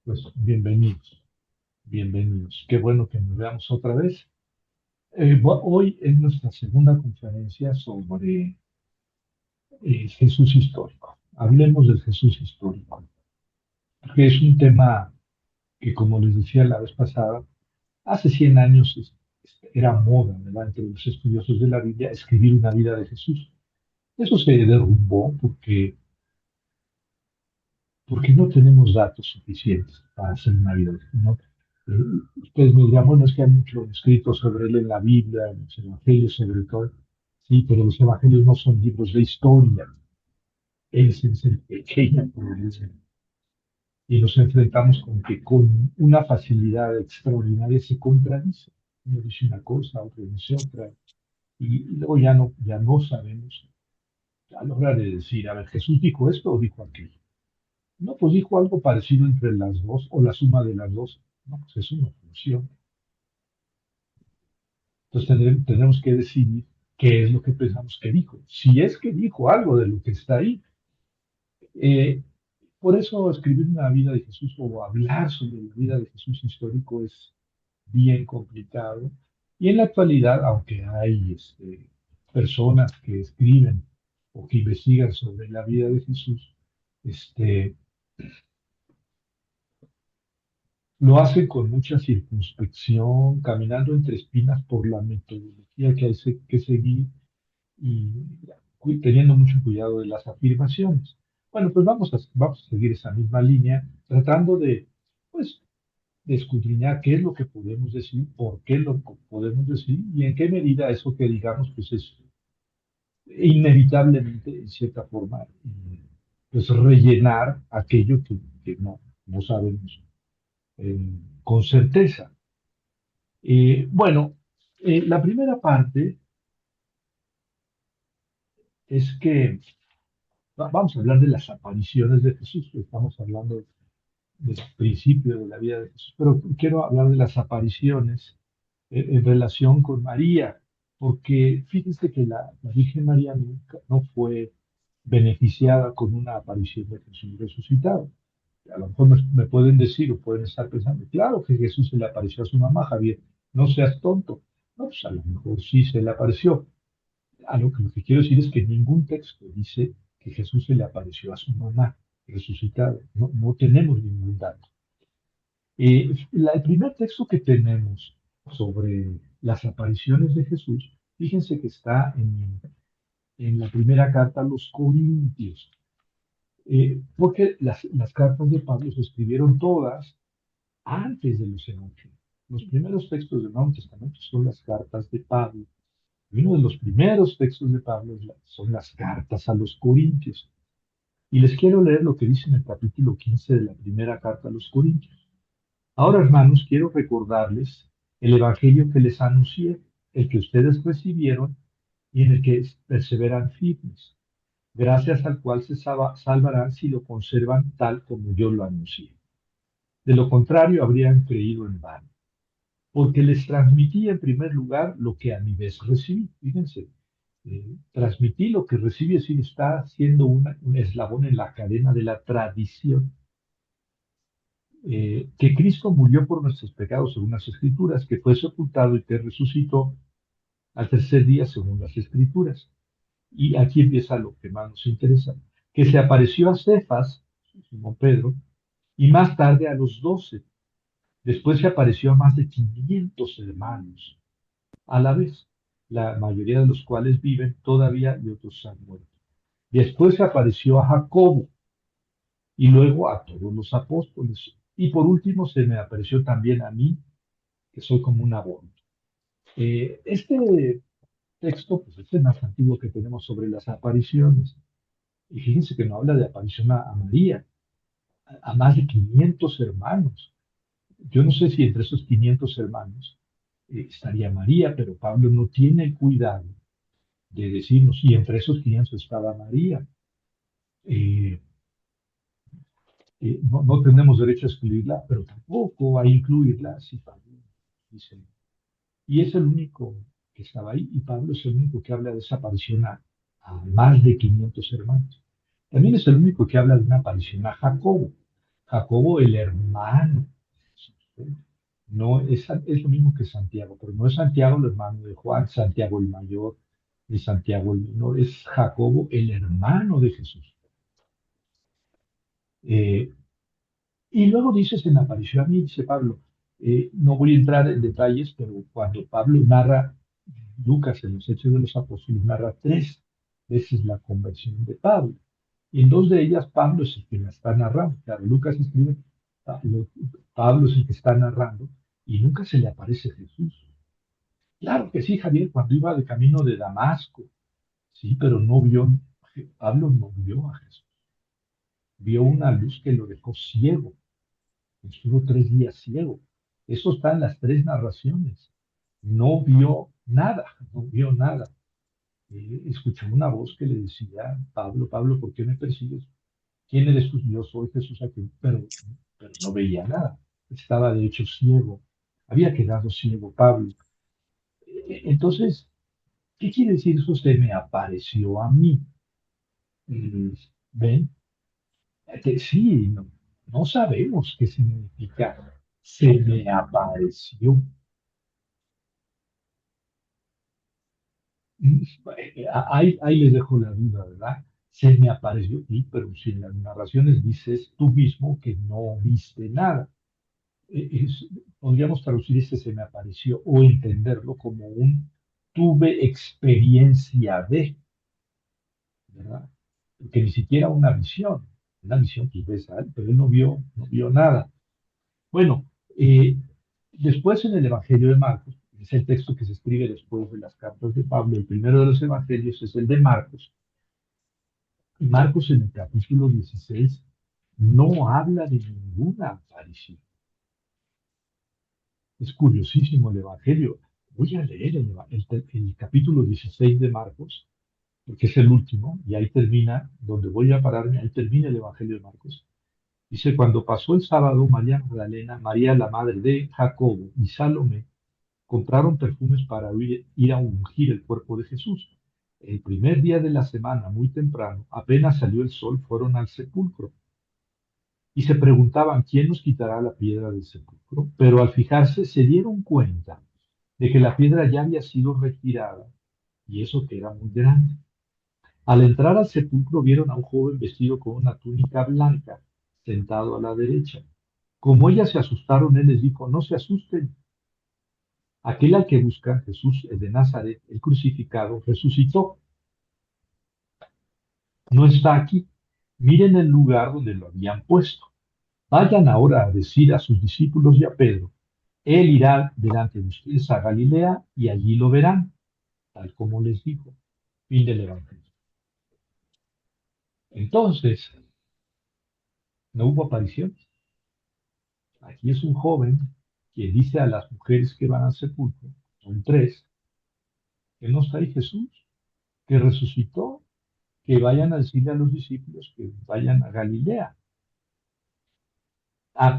Pues bienvenidos, bienvenidos. Qué bueno que nos veamos otra vez. Hoy es nuestra segunda conferencia sobre Jesús histórico. Hablemos del Jesús histórico, que es un tema que, como les decía la vez pasada, hace 100 años era moda, ¿verdad?, entre los estudiosos de la Biblia escribir una vida de Jesús. Eso se derrumbó porque no tenemos datos suficientes para hacer una vida de Jesús, ¿no? Ustedes me dirán, bueno, es que hay mucho escrito sobre él en la Biblia, en los evangelios sobre todo. Sí, pero los evangelios no son libros de historia. Ese es el pequeño problema. Y nos enfrentamos con que con una facilidad extraordinaria se contradice. Uno dice una cosa, otro dice otra. Y luego ya no sabemos a la hora de decir, a ver, ¿Jesús dijo esto o dijo aquello? No, pues dijo algo parecido entre las dos o la suma de las dos. No, pues eso no funciona. Entonces tendremos que decidir qué es lo que pensamos que dijo. Si es que dijo algo de lo que está ahí. Eh, por eso escribir una vida de Jesús o hablar sobre la vida de Jesús histórico es bien complicado. Y en la actualidad, aunque hay personas que escriben o que investigan sobre la vida de Jesús, este, lo hacen con mucha circunspección, caminando entre espinas por la metodología que hay que seguir y teniendo mucho cuidado de las afirmaciones. Bueno, pues vamos a seguir esa misma línea, tratando pues, de escudriñar qué es lo que podemos decir, por qué lo podemos decir y en qué medida eso que digamos pues es inevitablemente, en cierta forma, pues rellenar aquello que no sabemos con certeza. Bueno, la primera parte es que vamos a hablar de las apariciones de Jesús, estamos hablando del principio de la vida de Jesús, pero quiero hablar de las apariciones en relación con María, porque fíjense que la Virgen María nunca no fue beneficiada con una aparición de Jesús resucitado. A lo mejor me pueden decir o pueden estar pensando, claro que Jesús se le apareció a su mamá, Javier, no seas tonto. No, pues a lo mejor sí se le apareció. Lo que quiero decir es que ningún texto dice que Jesús se le apareció a su mamá resucitado. No, no tenemos ningún dato. El primer texto que tenemos sobre las apariciones de Jesús, fíjense que está en la primera carta a los Corintios, porque las cartas de Pablo se escribieron todas antes de los evangelios. Los primeros textos del Nuevo Testamento son las cartas de Pablo. Y uno de los primeros textos de Pablo son las cartas a los Corintios. Y les quiero leer lo que dice en el capítulo 15 de la primera carta a los Corintios. Ahora, hermanos, quiero recordarles el evangelio que les anuncié, el que ustedes recibieron y en el que perseveran firmes, gracias al cual se salvarán si lo conservan tal como yo lo anuncié. De lo contrario, habrían creído en vano, porque les transmití en primer lugar lo que a mi vez recibí. Fíjense, transmití lo que recibí, es decir, está siendo un eslabón en la cadena de la tradición. Que Cristo murió por nuestros pecados según las Escrituras, que fue sepultado y que resucitó al tercer día según las Escrituras. Y aquí empieza lo que más nos interesa, que se apareció a Cefas, Simón Pedro, y más tarde a los 12. Después se apareció a más de 500 hermanos a la vez, la mayoría de los cuales viven todavía y otros han muerto. Después se apareció a Jacobo y luego a todos los apóstoles. Y por último se me apareció también a mí, que soy como un abono. Este texto pues, es el más antiguo que tenemos sobre las apariciones. Y fíjense que no habla de aparición a María, a más de 500 hermanos. Yo no sé si entre esos 500 hermanos estaría María, pero Pablo no tiene el cuidado de decirnos, y entre esos 500 estaba María. Eh, no tenemos derecho a excluirla, pero tampoco a incluirla, si Pablo dice. Y es el único que estaba ahí, y Pablo es el único que habla de esa aparición a más de 500 hermanos. También es el único que habla de una aparición a Jacobo. Jacobo el hermano. No es lo mismo que Santiago, pero no es Santiago el hermano de Juan, Santiago el mayor, ni Santiago el menor, es Jacobo el hermano de Jesús. Eh, y luego dice, se me apareció a mí, dice Pablo. No voy a entrar en detalles, pero cuando Pablo narra, Lucas en los Hechos de los Apóstoles narra tres veces la conversión de Pablo. Y en dos de ellas Pablo es el que la está narrando. Claro, Lucas escribe, Pablo es el que está narrando y nunca se le aparece Jesús. Claro que sí, Javier, cuando iba de camino de Damasco, sí, pero Pablo no vio a Jesús. Vio una luz que lo dejó ciego. Estuvo 3 días ciego. Eso está en las tres narraciones. No vio nada, no vio nada. Escuchó una voz que le decía, Pablo, Pablo, ¿por qué me persigues? ¿Quién eres tú? Yo soy Jesús aquí, pero no veía nada. Estaba de hecho ciego. Había quedado ciego Pablo. Entonces, ¿qué quiere decir eso? Se me apareció a mí. Mm, ¿Ven? Sí, no, no sabemos qué significa. Se me apareció. Mm, ahí les dejo la duda, ¿verdad? Se me apareció, y, pero si en las narraciones dices tú mismo que no viste nada. Podríamos traducir este se me apareció o entenderlo como un tuve experiencia de, ¿verdad? Porque ni siquiera una visión que ves, pero él no vio nada. Bueno, después en el Evangelio de Marcos, es el texto que se escribe después de las cartas de Pablo, el primero de los evangelios es el de Marcos, y Marcos en el capítulo 16 no habla de ninguna aparición. Es curiosísimo el Evangelio. Voy a leer el capítulo 16 de Marcos, porque es el último, y ahí termina, donde voy a pararme, ahí termina el Evangelio de Marcos. Dice, cuando pasó el sábado, María Magdalena, María la madre de Jacobo y Salomé compraron perfumes para ir a ungir el cuerpo de Jesús. El primer día de la semana, muy temprano, apenas salió el sol, fueron al sepulcro y se preguntaban quién nos quitará la piedra del sepulcro, pero al fijarse se dieron cuenta de que la piedra ya había sido retirada y eso que era muy grande. Al entrar al sepulcro vieron a un joven vestido con una túnica blanca, sentado a la derecha. Como ellas se asustaron, él les dijo, no se asusten. Aquel al que buscan, Jesús, el de Nazaret, el crucificado, resucitó. No está aquí. Miren el lugar donde lo habían puesto. Vayan ahora a decir a sus discípulos y a Pedro, él irá delante de ustedes a Galilea y allí lo verán, tal como les dijo. Fin del Evangelio. Entonces, no hubo apariciones. Aquí es un joven que dice a las mujeres que van al sepulcro, son tres, que no está ahí Jesús, que resucitó, que vayan a decirle a los discípulos que vayan a Galilea.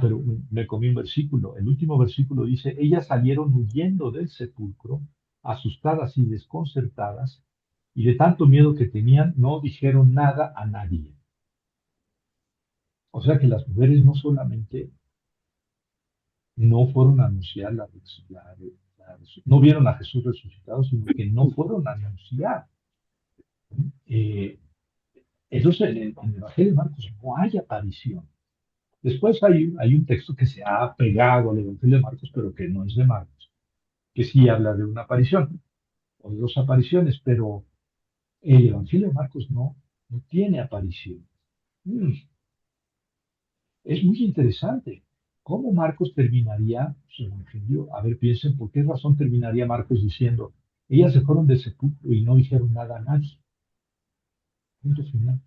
Pero me comí un versículo. El último versículo dice, ellas salieron huyendo del sepulcro, asustadas y desconcertadas, y de tanto miedo que tenían, no dijeron nada a nadie. O sea que las mujeres no solamente no fueron a anunciar no vieron a Jesús resucitado, sino que no fueron a anunciar. Eh, entonces, en el Evangelio de Marcos no hay aparición. Después hay un texto que se ha pegado al Evangelio de Marcos, pero que no es de Marcos, que sí habla de una aparición o de dos apariciones, pero el Evangelio de Marcos no tiene aparición. Mm, Es muy interesante. ¿Cómo Marcos terminaría su evangelio? A ver, piensen, ¿por qué razón terminaría Marcos diciendo, ellas se fueron del sepulcro y no dijeron nada a nadie? Punto final.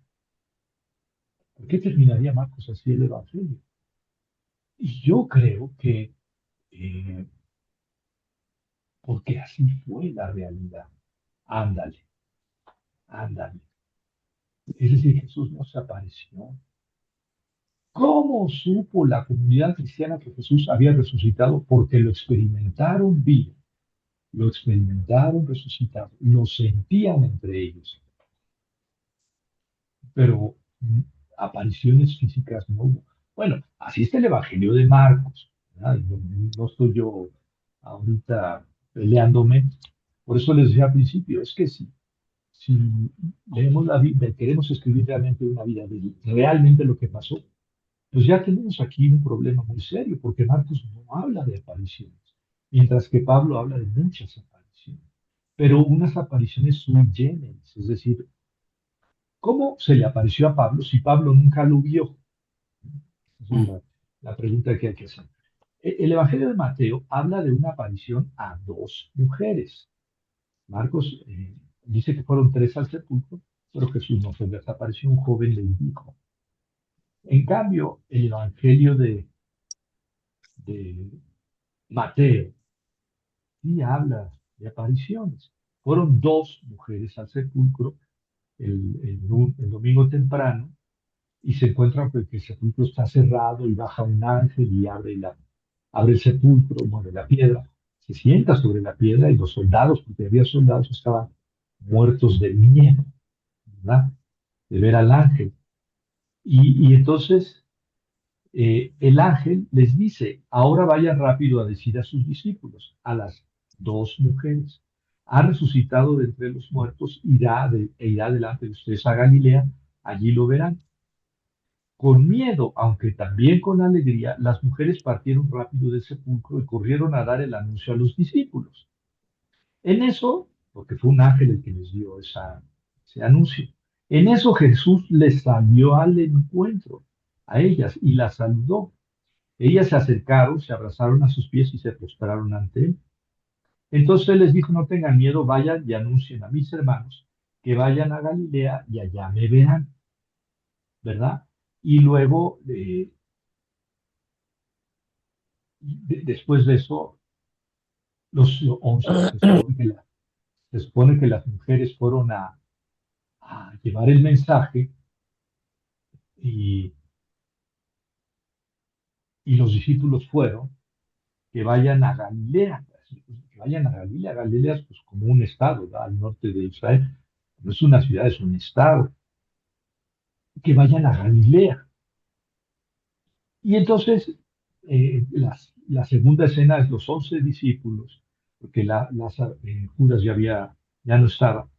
¿Por qué terminaría Marcos así el evangelio? Y yo creo que eh, porque así fue la realidad. Ándale, ándale. Es decir, Jesús no se apareció. ¿Cómo supo la comunidad cristiana que Jesús había resucitado? Porque lo experimentaron vivo. Lo experimentaron resucitado, lo sentían entre ellos, pero apariciones físicas no hubo. Bueno, así está el Evangelio de Marcos, ¿verdad? No, no estoy yo ahorita peleándome. Por eso les decía al principio, es que si leemos la Biblia y queremos escribir realmente una vida de realmente lo que pasó, pues ya tenemos aquí un problema muy serio, porque Marcos no habla de apariciones, mientras que Pablo habla de muchas apariciones, pero unas apariciones sui generis, es decir, ¿cómo se le apareció a Pablo si Pablo nunca lo vio? Esa es Mm. la pregunta que hay que hacer. El Evangelio de Mateo habla de una aparición a dos mujeres. Marcos dice que fueron tres al sepulcro, pero Jesús no fue, les apareció un joven le dijo. En cambio, el Evangelio de Mateo sí habla de apariciones. Fueron dos mujeres al sepulcro el domingo temprano y se encuentran que el sepulcro está cerrado y baja un ángel y abre el sepulcro, mueve la piedra, se sienta sobre la piedra y los soldados, porque había soldados, estaban muertos de miedo, ¿verdad? De ver al ángel. Y entonces el ángel les dice, ahora vayan rápido a decir a sus discípulos, a las dos mujeres, ha resucitado de entre los muertos, irá delante de ustedes a Galilea, allí lo verán. Con miedo, aunque también con alegría, las mujeres partieron rápido del sepulcro y corrieron a dar el anuncio a los discípulos. En eso, porque fue un ángel el que les dio ese anuncio, en eso Jesús les salió al encuentro a ellas y las saludó. Ellas se acercaron, se abrazaron a sus pies y se postraron ante él. Entonces él les dijo, no tengan miedo, vayan y anuncien a mis hermanos que vayan a Galilea y allá me verán, ¿verdad? Y luego, después de eso, los 11, se supone que las mujeres fueron a llevar el mensaje y, y los discípulos fueron que vayan a Galilea, que vayan a Galilea. Galilea es pues, como un estado, ¿verdad? Al norte de Israel. No es una ciudad, es un estado. Que vayan a Galilea. Y entonces, la segunda escena es los 11 discípulos, porque Judas ya no estaba,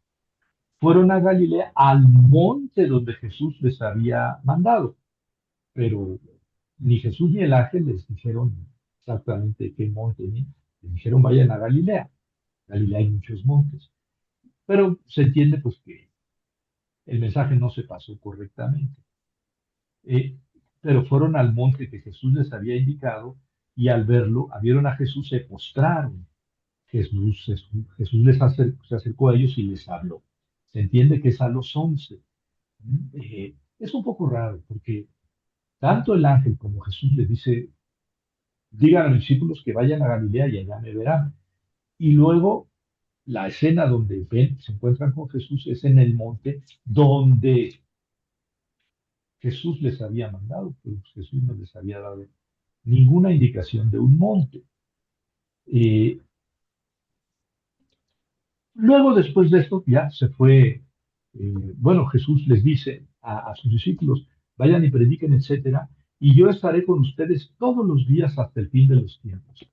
fueron a Galilea al monte donde Jesús les había mandado, pero ni Jesús ni el ángel les dijeron exactamente qué monte, ni les dijeron vayan a Galilea. Galilea hay muchos montes, pero se entiende pues que el mensaje no se pasó correctamente. Eh, pero fueron al monte que Jesús les había indicado y al verlo, vieron a Jesús, se postraron. Jesús se acercó a ellos y les habló. Se entiende que es a los 11. Es un poco raro porque tanto el ángel como Jesús les dice, digan a los discípulos que vayan a Galilea y allá me verán. Y luego la escena donde se encuentran con Jesús es en el monte donde Jesús les había mandado, pero Jesús no les había dado ninguna indicación de un monte. Eh, Luego, después de esto, ya se fue, bueno, Jesús les dice a sus discípulos, vayan y prediquen, etcétera, y yo estaré con ustedes todos los días hasta el fin de los tiempos.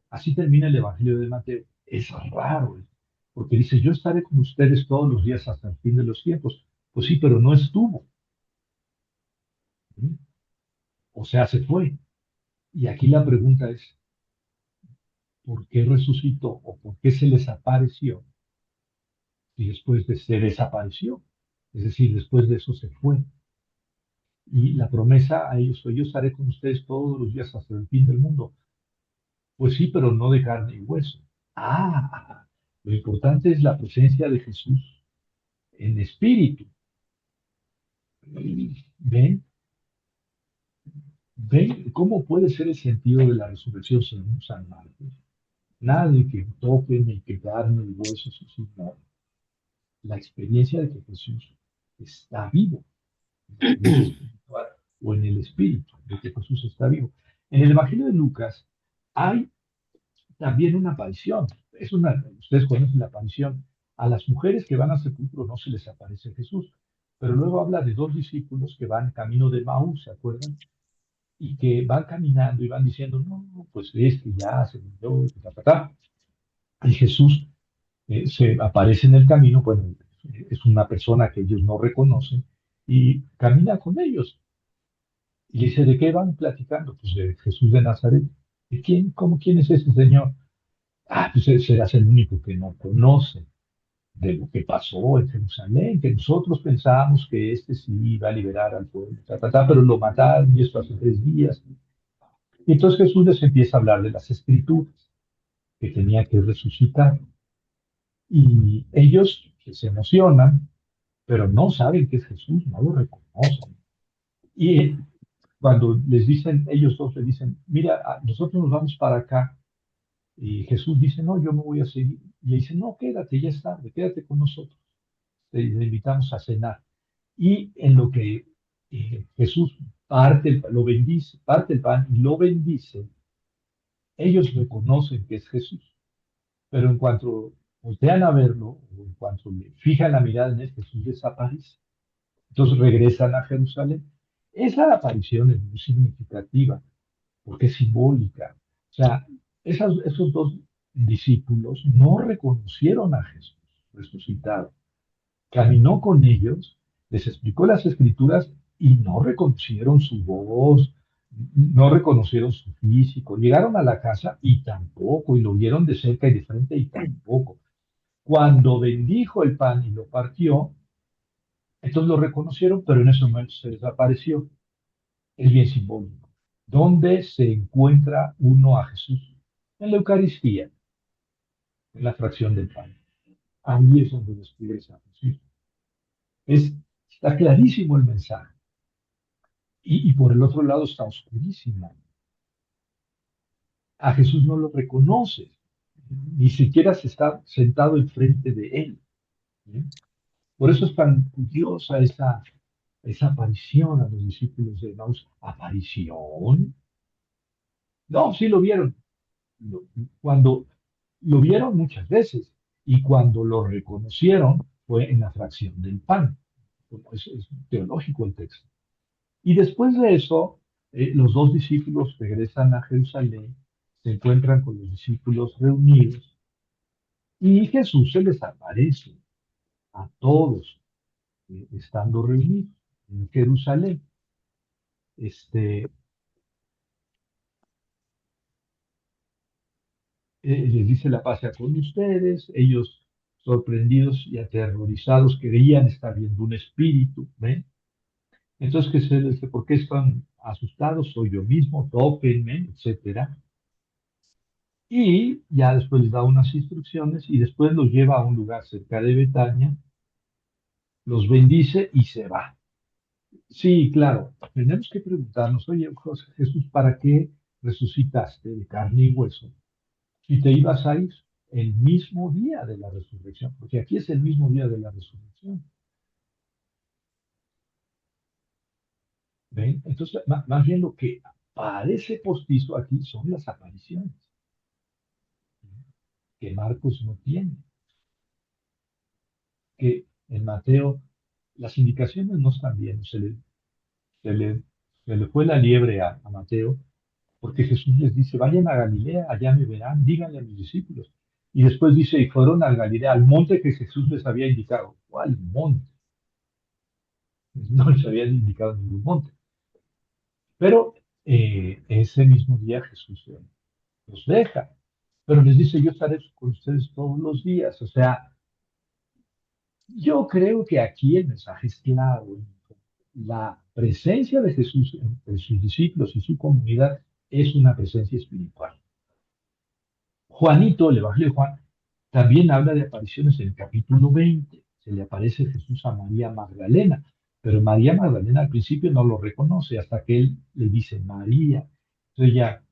Así termina el Evangelio de Mateo. Es raro, porque dice, yo estaré con ustedes todos los días hasta el fin de los tiempos. Pues sí, pero no estuvo. ¿Sí? O sea, se fue. Y aquí la pregunta es, ¿por qué resucitó o por qué se les apareció y después se desapareció? Es decir, después de eso se fue. Y la promesa a ellos fue, yo estaré con ustedes todos los días hasta el fin del mundo. Pues sí, pero no de carne y hueso. Ah, lo importante es la presencia de Jesús en espíritu. ¿Ven? ¿Ven cómo puede ser el sentido de la resurrección según San Marcos? Nada de que toquen ni que carne y huesos, sino la experiencia de que Jesús está vivo, experiencia espiritual o en el espíritu, de que Jesús está vivo. En el Evangelio de Lucas hay también una aparición. Ustedes conocen la aparición. A las mujeres que van al sepulcro no se les aparece Jesús, pero luego habla de dos discípulos que van camino de Maús, ¿se acuerdan? y que van caminando y van diciendo, no, no, pues es que ya se murió, y ta, ta, ta. Y Jesús se aparece en el camino, bueno, es una persona que ellos no reconocen y camina con ellos. Y le dice, ¿de qué van platicando? Pues de Jesús de Nazaret. ¿De quién? ¿Cómo quién es ese señor? Ah, pues serás el único que no conoce de lo que pasó en Jerusalén, que nosotros pensábamos que este sí iba a liberar al pueblo, ta, ta, ta, pero lo mataron y esto hace 3 días. Y entonces Jesús les empieza a hablar de las escrituras, que tenía que resucitar. Y ellos se emocionan, pero no saben que es Jesús, no lo reconocen. Y cuando les dicen, ellos dos le dicen, mira, nosotros nos vamos para acá. Y Jesús dice, no, yo me voy a seguir. Y le dice, no, quédate, ya es tarde, quédate con nosotros. Le invitamos a cenar. Y en lo que Jesús lo bendice, parte el pan y lo bendice, ellos reconocen que es Jesús. Pero en cuanto voltean a verlo, o en cuanto le fijan la mirada en él, Jesús desaparece. Entonces regresan a Jerusalén. Esa aparición es muy significativa porque es simbólica. O sea, esos dos discípulos no reconocieron a Jesús resucitado. Caminó con ellos, les explicó las escrituras y no reconocieron su voz, no reconocieron su físico. Llegaron a la casa y tampoco, y lo vieron de cerca y de frente y tampoco. Cuando bendijo el pan y lo partió, entonces lo reconocieron, pero en ese momento se desapareció. Es bien simbólico. ¿Dónde se encuentra uno a Jesús? En la Eucaristía, en la fracción del pan. Ahí es donde descubres a Jesús. Está clarísimo el mensaje. Y por el otro lado está oscurísimo. A Jesús no lo reconoces, ni siquiera se está sentado enfrente de él. ¿Sí? Por eso es tan curiosa esa aparición a los discípulos de Maús. ¿Aparición? No, sí lo vieron. Lo- Cuando lo vieron muchas veces y cuando lo reconocieron fue en la fracción del pan. Bueno, es teológico el texto. Y después de eso, los dos discípulos regresan a Jerusalén, se encuentran con los discípulos reunidos y Jesús se les aparece a todos estando reunidos en Jerusalén. Este, les dice la paz sea con ustedes, ellos sorprendidos y aterrorizados creían estar viendo un espíritu, ¿ven? Entonces, que se les dice, ¿por qué están asustados? Soy yo mismo, tóquenme, etcétera. Y ya después les da unas instrucciones y después los lleva a un lugar cerca de Betania, los bendice y se va. Sí, claro, tenemos que preguntarnos, oye, Jesús, ¿para qué resucitaste de carne y hueso si te ibas a ir el mismo día de la resurrección? Porque aquí es el mismo día de la resurrección. ¿Ven? Entonces, más bien lo que parece postizo aquí son las apariciones, que Marcos no tiene, que en Mateo las indicaciones no están bien, se le, se le fue la liebre a Mateo, porque Jesús les dice, vayan a Galilea, allá me verán, díganle a mis discípulos. Y después dice, y fueron a Galilea, al monte que Jesús les había indicado. ¿Cuál monte? No les había indicado ningún monte. Pero ese mismo día Jesús los deja. Pero les dice, yo estaré con ustedes todos los días. O sea, yo creo que aquí el mensaje es claro. La presencia de Jesús entre sus discípulos y su comunidad es una presencia espiritual. Juanito, el Evangelio de Juan, también habla de apariciones en el capítulo 20. Se le aparece Jesús a María Magdalena, pero María Magdalena al principio no lo reconoce hasta que él le dice María. Entonces ya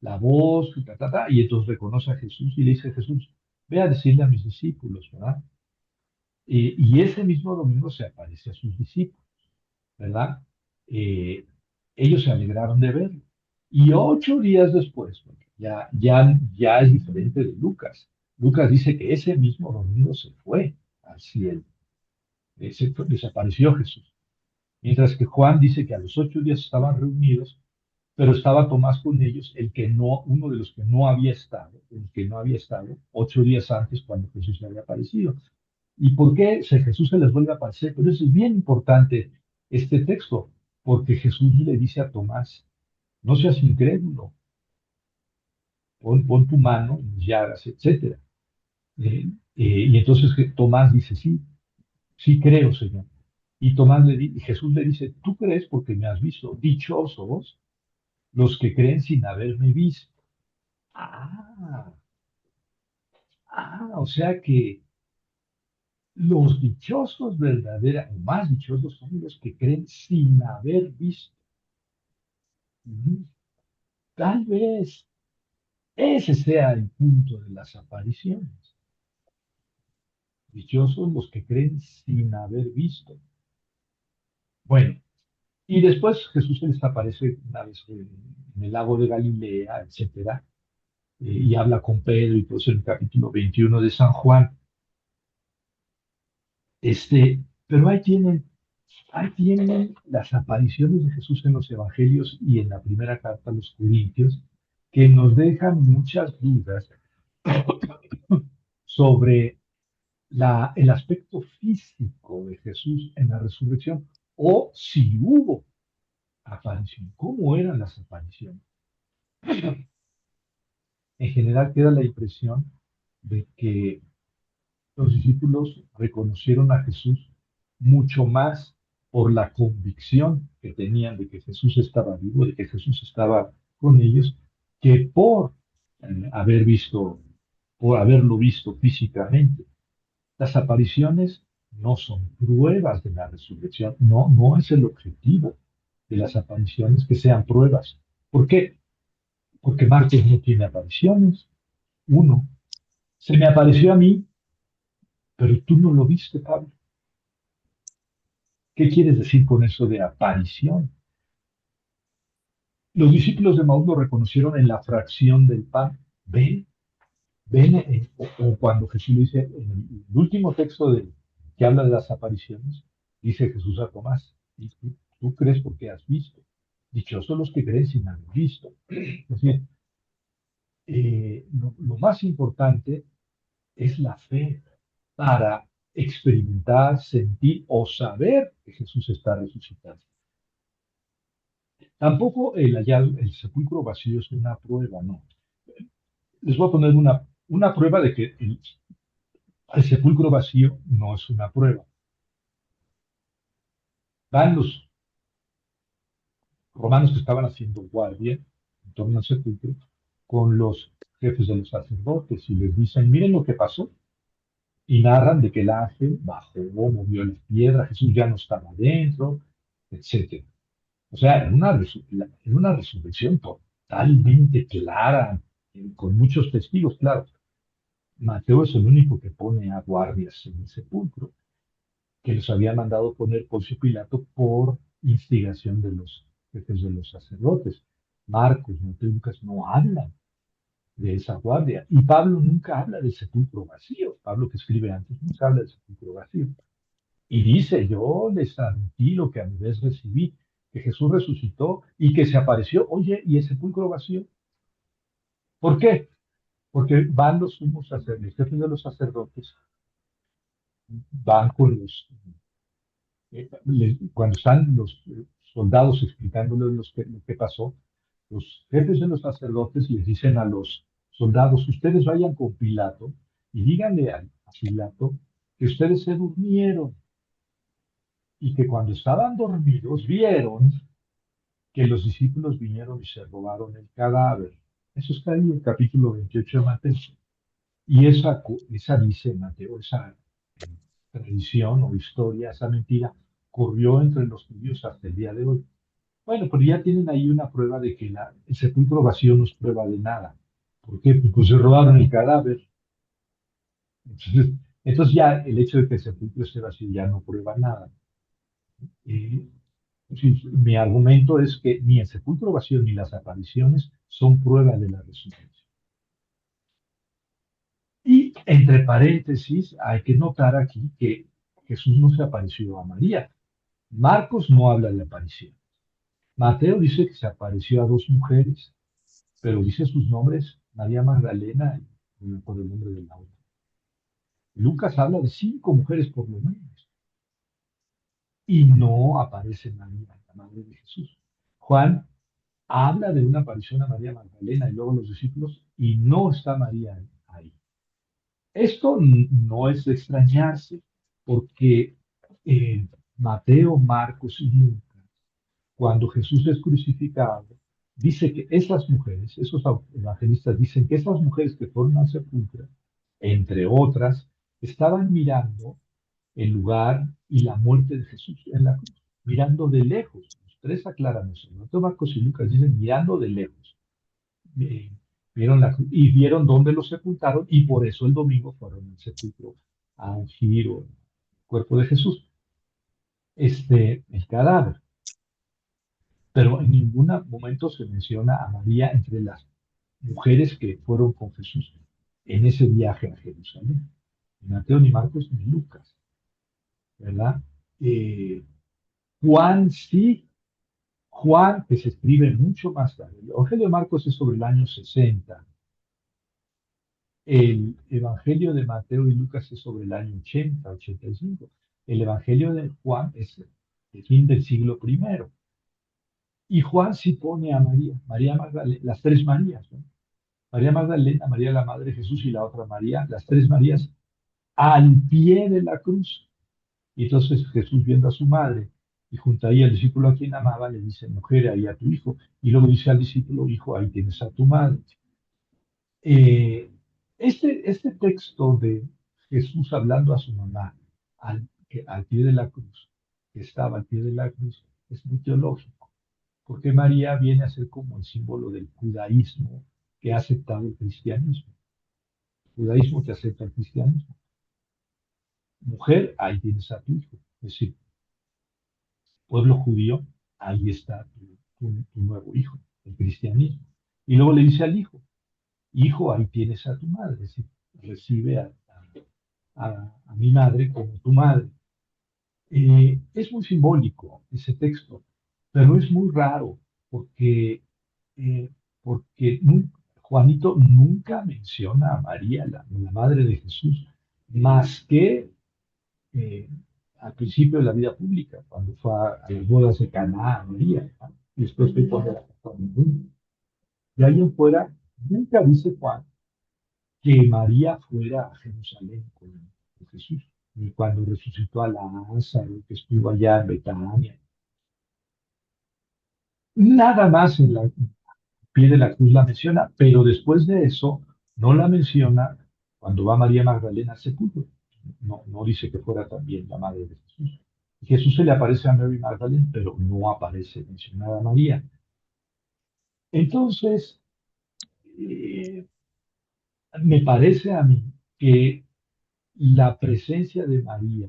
la voz, ta, ta, ta, y entonces reconoce a Jesús y le dice a Jesús, ve a decirle a mis discípulos, ¿verdad? Y ese mismo domingo se aparece a sus discípulos, ¿verdad? Eh, Ellos se alegraron de verlo. Y 8 días después, porque ya es diferente de Lucas. Lucas dice que ese mismo domingo se fue al cielo. Desapareció Jesús. Mientras que Juan dice que a los 8 días estaban reunidos pero estaba Tomás con ellos, el que no, uno de los que no había estado, el que no había estado 8 días antes cuando Jesús le había aparecido. ¿Y por qué Jesús se les vuelve a aparecer? Pero eso es bien importante este texto, porque Jesús le dice a Tomás, no seas incrédulo, pon tu mano en mis llagas, etcétera. Y entonces Tomás dice, sí, sí creo, Señor. Y Jesús le dice, tú crees porque me has visto. Dichosos los que creen sin haberme visto. Ah, o sea que los dichosos verdaderos, o más dichosos son los que creen sin haber visto. Ujú. Tal vez ese sea el punto de las apariciones. Dichosos los que creen sin haber visto. Bueno, y después Jesús se les aparece una vez en el lago de Galilea, etcétera, y habla con Pedro y todo eso en el capítulo 21 de San Juan. Pero ahí tienen las apariciones de Jesús en los evangelios y en la primera carta a los Corintios, que nos dejan muchas dudas sobre el aspecto físico de Jesús en la resurrección, o si hubo aparición, cómo eran las apariciones. En general queda la impresión de que los discípulos reconocieron a Jesús mucho más por la convicción que tenían de que Jesús estaba vivo, de que Jesús estaba con ellos, que haber visto, por haberlo visto físicamente. Las apariciones no son pruebas de la resurrección, no, no es el objetivo de las apariciones que sean pruebas. ¿Por qué? Porque Marcos no tiene apariciones. Uno, se me apareció a mí, pero tú no lo viste, Pablo. ¿Qué quieres decir con eso de aparición? Los discípulos de Maús lo reconocieron en la fracción del pan. Ven, o cuando Jesús lo dice en el último texto que habla de las apariciones, dice Jesús a Tomás, y tú crees porque has visto. Dichosos los que creen sin haber visto. Es decir, lo más importante es la fe para experimentar, sentir o saber que Jesús está resucitado. Tampoco el sepulcro vacío es una prueba, no. Les voy a poner una prueba de que el sepulcro vacío no es una prueba. Van los romanos que estaban haciendo guardia en torno al sepulcro con los jefes de los sacerdotes y les dicen, miren lo que pasó. Y narran de que el ángel bajó, movió la piedra, Jesús ya no estaba dentro, etcétera. O sea, en una resurrección totalmente clara, con muchos testigos, claro. Mateo es el único que pone a guardias en el sepulcro, que los había mandado poner Poncio Pilato por instigación de los jefes de los sacerdotes. Marcos, Mateo y Lucas no hablan de esa guardia. Y Pablo nunca habla del sepulcro vacío. Pablo, que escribe antes, nunca habla del sepulcro vacío. Y dice, yo les transmití lo que a mi vez recibí, que Jesús resucitó y que se apareció. Oye, ¿y el sepulcro vacío? ¿Por qué? Porque van los sumos sacerdotes, los jefes de los sacerdotes, van con cuando están los soldados explicándoles lo que pasó, los jefes de los sacerdotes les dicen a los soldados, ustedes vayan con Pilato y díganle a Pilato que ustedes se durmieron y que cuando estaban dormidos vieron que los discípulos vinieron y se robaron el cadáver. Eso está ahí en el capítulo 28 de Mateo. Y esa dice Mateo, esa tradición o historia, esa mentira, corrió entre los judíos hasta el día de hoy. Bueno, pero ya tienen ahí una prueba de que el sepulcro vacío no es prueba de nada. ¿Por qué? Pues se robaron el cadáver. Entonces ya el hecho de que el sepulcro esté vacío ya no prueba nada. Eh, sí, mi argumento es que ni el sepulcro vacío ni las apariciones son prueba de la resurrección. Y entre paréntesis, hay que notar aquí que Jesús no se apareció a María. Marcos no habla de la aparición. Mateo dice que se apareció a dos mujeres, pero dice sus nombres, María Magdalena y no por el nombre de la otra. Lucas habla de cinco mujeres por lo menos, y no aparece María, la madre de Jesús. Juan habla de una aparición a María Magdalena y luego los discípulos, y no está María ahí. Esto no es de extrañarse, porque Mateo, Marcos y Lucas, cuando Jesús es crucificado, dice que esas mujeres, esos evangelistas dicen que esas mujeres que fueron al sepulcro, entre otras, estaban mirando el lugar y la muerte de Jesús en la cruz, mirando de lejos. Los tres aclaran eso. Mateo, Marcos y Lucas dicen mirando de lejos. Eh, vieron la cruz y vieron dónde lo sepultaron y por eso el domingo fueron al sepulcro a ungir el cuerpo de Jesús, el cadáver. Pero en ningún momento se menciona a María entre las mujeres que fueron con Jesús en ese viaje a Jerusalén. Ni Mateo, ni Marcos, ni Lucas, ¿verdad? Eh, Juan sí, Juan, que se escribe mucho más tarde. El Evangelio de Marcos es sobre el año 60. El Evangelio de Mateo y Lucas es sobre el año 80, 85. El Evangelio de Juan es el fin del siglo primero. Y Juan sí pone a María, María Magdalena, las tres Marías, ¿no? María Magdalena, María la Madre de Jesús y la otra María, las tres Marías, al pie de la cruz. Y entonces Jesús viendo a su madre y junto ahí al discípulo a quien amaba, le dice, mujer, ahí a tu hijo. Y luego dice al discípulo, hijo, ahí tienes a tu madre. Eh, este texto de Jesús hablando a su mamá al pie de la cruz, que estaba al pie de la cruz, es muy teológico, porque María viene a ser como el símbolo del judaísmo que ha aceptado el cristianismo. El judaísmo que acepta el cristianismo. Mujer, ahí tienes a tu hijo. Es decir, pueblo judío, ahí está tu nuevo hijo, el cristianismo. Y luego le dice al hijo, hijo, ahí tienes a tu madre. Es decir, recibe a mi madre como tu madre. Es muy simbólico ese texto, pero es muy raro porque, eh, Juanito nunca menciona a María, la madre de Jesús, más que eh, al principio de la vida pública, cuando fue a las bodas de Caná, María, ¿no? Y después fue cuando la casó con el mundo. De ahí en fuera, nunca dice Juan que María fuera a Jerusalén con Jesús, ni cuando resucitó a Lázaro, que estuvo allá en Betania. Nada más en la pie de la cruz la menciona, pero después de eso no la menciona cuando va María Magdalena al sepulcro. No, no dice que fuera también la madre de Jesús. Jesús se le aparece a Mary Magdalene, pero no aparece mencionada María. Entonces, eh, me parece a mí que la presencia de María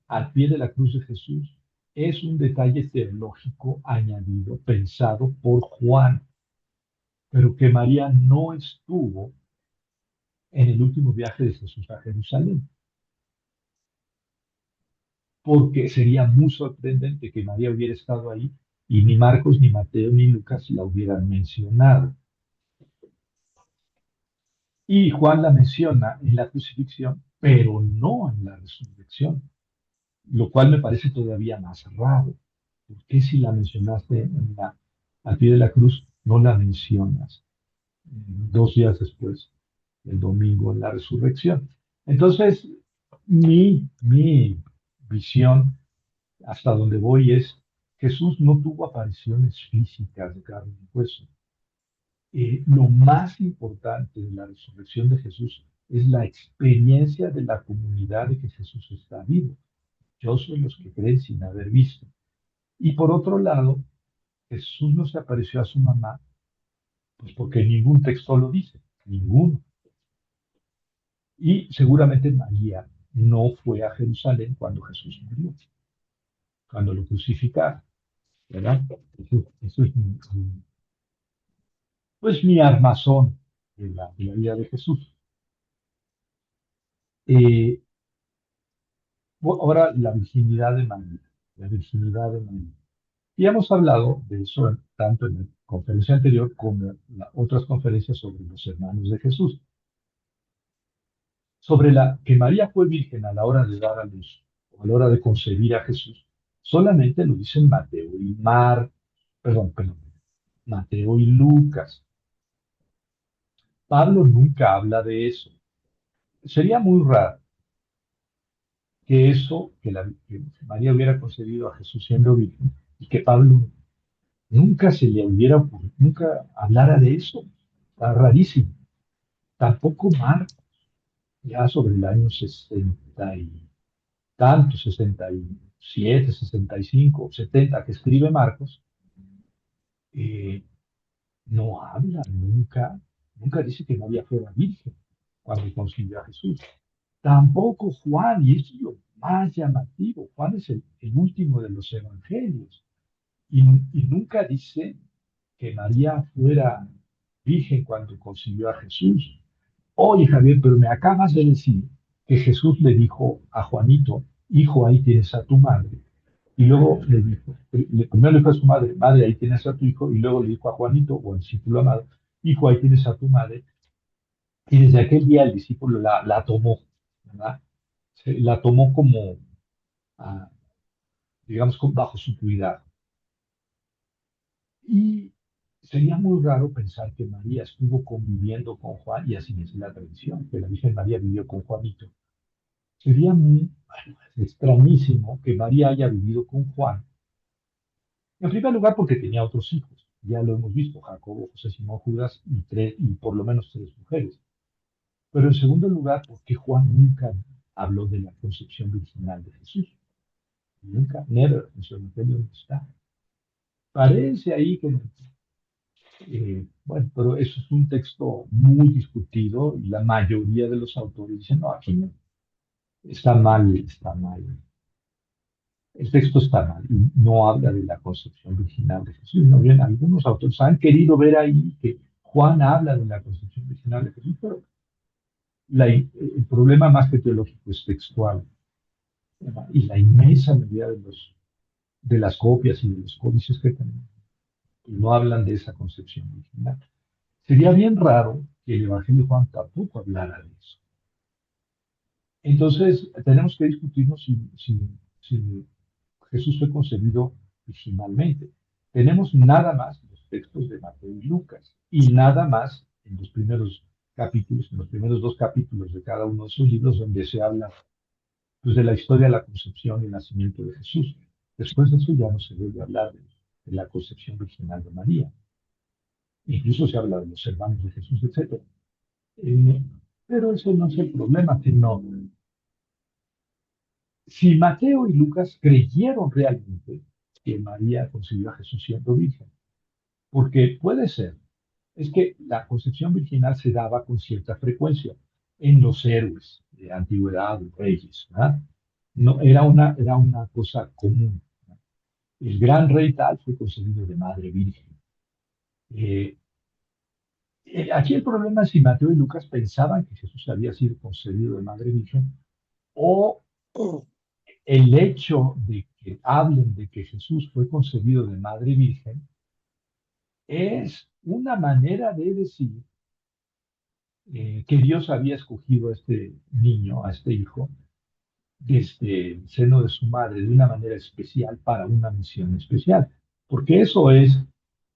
al pie de la cruz de Jesús es un detalle teológico añadido, pensado por Juan, pero que María no estuvo en el último viaje de Jesús a Jerusalén, porque sería muy sorprendente que María hubiera estado ahí y ni Marcos, ni Mateo, ni Lucas la hubieran mencionado. Y Juan la menciona en la crucifixión, pero no en la resurrección, lo cual me parece todavía más raro. ¿Por qué si la mencionaste al pie de la cruz, no la mencionas 2 días después, el domingo, en la resurrección? Entonces, mi visión hasta donde voy es, Jesús no tuvo apariciones físicas de carne y hueso. Lo más importante de la resurrección de Jesús es la experiencia de la comunidad de que Jesús está vivo. Yo soy los que creen sin haber visto. Y por otro lado, Jesús no se apareció a su mamá, pues porque ningún texto lo dice, ninguno. Y seguramente María no fue a Jerusalén cuando Jesús murió, cuando lo crucificaron, ¿verdad? Eso es pues mi armazón de la vida de Jesús. Eh, Ahora la virginidad de María, la virginidad de María. Y hemos hablado de eso tanto en la conferencia anterior como en otras conferencias sobre los hermanos de Jesús. Sobre la que María fue virgen a la hora de dar a luz o a la hora de concebir a Jesús, solamente lo dicen perdón, Mateo y Lucas. Pablo nunca habla de eso. Sería muy raro que María hubiera concebido a Jesús siendo virgen y que Pablo nunca se le hubiera ocurrido, nunca hablara de eso. Está rarísimo. Tampoco Marcos, ya sobre el año 60 y tanto, 67, 65, 70, que escribe Marcos, eh, no habla nunca dice que María fuera virgen cuando concibió a Jesús. Tampoco Juan, y eso es lo más llamativo, Juan es el último de los evangelios, y, y nunca dice que María fuera virgen cuando concibió a Jesús. Oye, Javier, pero me acabas de decir que Jesús le dijo a Juanito, hijo, ahí tienes a tu madre. Y luego le dijo, primero le dijo a su madre, madre, ahí tienes a tu hijo. Y luego le dijo a Juanito, o al discípulo amado, hijo, ahí tienes a tu madre. Y desde aquel día el discípulo la tomó, ¿verdad? La tomó como, ah, digamos, bajo su cuidado. Y sería muy raro pensar que María estuvo conviviendo con Juan, y así es la tradición, que la Virgen María vivió con Juanito. Sería muy extrañísimo que María haya vivido con Juan, en primer lugar porque tenía otros hijos, ya lo hemos visto, Jacobo, José, Simón, Judas y por lo menos tres mujeres. Pero en segundo lugar, porque Juan nunca habló de la concepción virginal de Jesús. Nunca, never, en su evangelio no está. Parece ahí que, bueno, pero eso es un texto muy discutido y la mayoría de los autores dicen, no, aquí no, está mal. El texto está mal y no habla de la concepción virginal de Jesús. No bien, algunos autores han querido ver ahí que Juan habla de la concepción virginal de Jesús, pero el problema más que teológico es textual, ¿verdad? Y la inmensa mayoría de las copias y de los códices que tenemos no hablan de esa concepción virginal. Sería bien raro que el Evangelio de Juan tampoco hablara de eso. Entonces, tenemos que discutirnos si Jesús fue concebido originalmente. Tenemos nada más los textos de Mateo y Lucas y nada más en los primeros capítulos, en los primeros dos capítulos de cada uno de sus libros donde se habla pues, de la historia de la concepción y el nacimiento de Jesús. Después de eso ya no se vuelve a hablar de la concepción virginal de María. Incluso se habla de los hermanos de Jesús, etc. Eh, pero ese no es el problema, sino si Mateo y Lucas creyeron realmente que María concibió a Jesús siendo virgen, porque puede ser, es que la concepción virginal se daba con cierta frecuencia en los héroes de antigüedad, los reyes, ¿verdad? No, era una cosa común. ¿No? El gran rey tal fue concebido de madre virgen. Eh, Aquí el problema es si Mateo y Lucas pensaban que Jesús había sido concebido de madre virgen o el hecho de que hablen de que Jesús fue concebido de madre virgen es una manera de decir que Dios había escogido a este niño, a este hijo, desde el seno de su madre de una manera especial para una misión especial. Porque eso es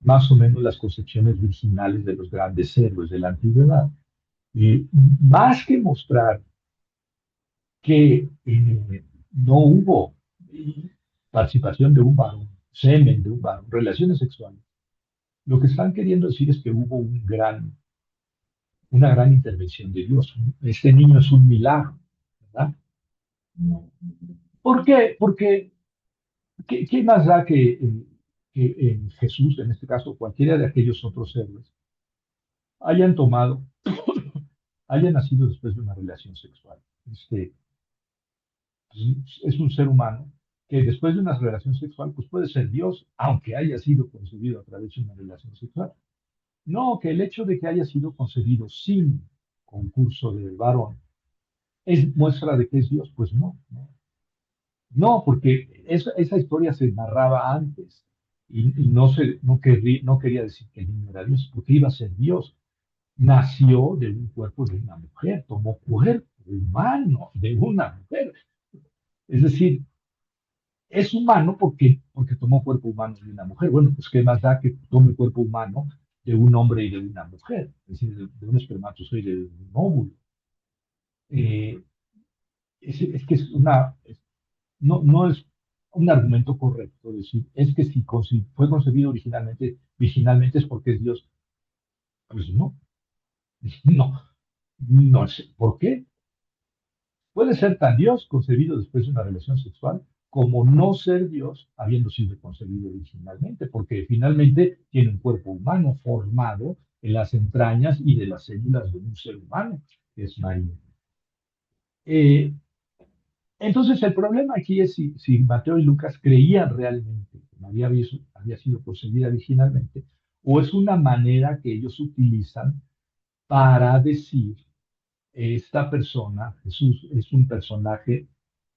más o menos las concepciones virginales de los grandes héroes de la antigüedad. Y más que mostrar que no hubo participación de un varón, semen de un varón, relaciones sexuales. Lo que están queriendo decir es que hubo una gran intervención de Dios. Este niño es un milagro, ¿verdad? ¿Por qué? Porque, ¿qué más da que en Jesús, en este caso, cualquiera de aquellos otros héroes, hayan tomado, hayan nacido después de una relación sexual? Es un ser humano que después de una relación sexual, pues puede ser Dios, aunque haya sido concebido a través de una relación sexual. No, que el hecho de que haya sido concebido sin concurso de varón es muestra de que es Dios. Pues no, no, no, porque esa historia se narraba antes. y no quería decir que el niño era Dios, porque iba a ser Dios. Nació de un cuerpo de una mujer, tomó cuerpo humano de una mujer. Es decir, es humano porque tomó cuerpo humano de una mujer. Bueno, pues qué más da que tome cuerpo humano de un hombre y de una mujer, es decir, de un espermatozoide y de un óvulo. Eh, es que no es un argumento correcto decir, es que si fue concebido originalmente es porque es Dios. Pues no, no, no sé por qué. Puede ser tan Dios concebido después de una relación sexual como no ser Dios habiendo sido concebido originalmente, porque finalmente tiene un cuerpo humano formado en las entrañas y de las células de un ser humano, que es María. Eh, entonces el problema aquí es si Mateo y Lucas creían realmente que María había sido concebida originalmente, o es una manera que ellos utilizan para decir, esta persona, Jesús, es un personaje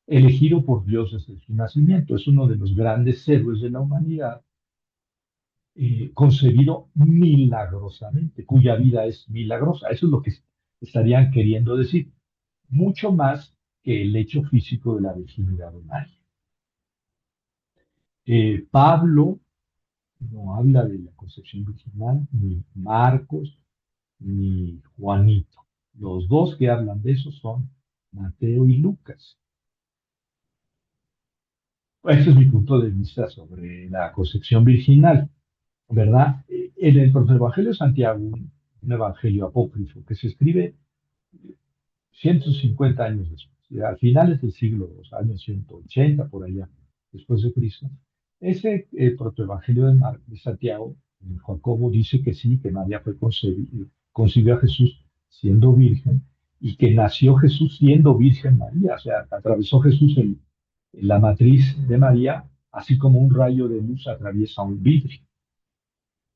elegido por Dios desde su nacimiento. Es uno de los grandes héroes de la humanidad, concebido milagrosamente, cuya vida es milagrosa. Eso es lo que estarían queriendo decir, mucho más que el hecho físico de la virginidad de María. Pablo no habla de la concepción virginal, ni Marcos, ni Juanito. Los dos que hablan de eso son Mateo y Lucas. Ese es mi punto de vista sobre la concepción virginal. ¿Verdad? En el Evangelio de Santiago, un evangelio apócrifo que se escribe 150 años después, a finales del siglo II, años 180 por allá, después de Cristo, ese protoevangelio de Santiago, Jacobo dice que sí, que María concibió a Jesús siendo virgen y que nació Jesús siendo virgen María, o sea, atravesó Jesús la matriz de María, así como un rayo de luz atraviesa un vidrio,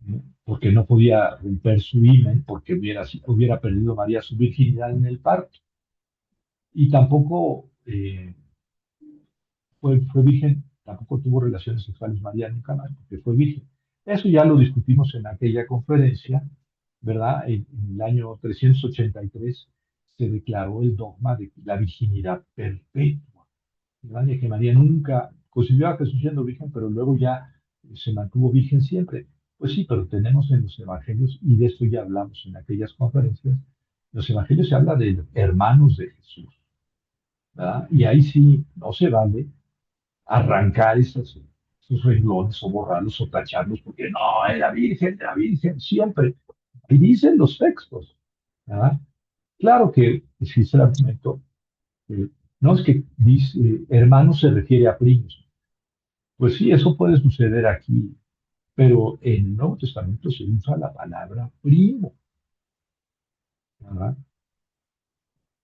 ¿no? Porque no podía romper su himen, porque hubiera perdido María su virginidad en el parto. Y tampoco fue virgen, tampoco tuvo relaciones sexuales María nunca más, porque fue virgen. Eso ya lo discutimos en aquella conferencia, ¿verdad? En el año 383 se declaró el dogma de la virginidad perpetua, ¿verdad? De que María nunca concibió a Jesús siendo virgen, pero luego ya se mantuvo virgen siempre. Pues sí, pero tenemos en los evangelios, y de esto ya hablamos en aquellas conferencias, los evangelios se habla de hermanos de Jesús, ¿verdad? Y ahí sí no se vale arrancar esos renglones o borrarlos o tacharlos porque no, era virgen siempre. Y dicen los textos, ¿verdad? Claro que existe el argumento, eh, no es que dice, hermano se refiere a primos. Pues sí, eso puede suceder aquí, pero en el Nuevo Testamento se usa la palabra primo, ¿verdad?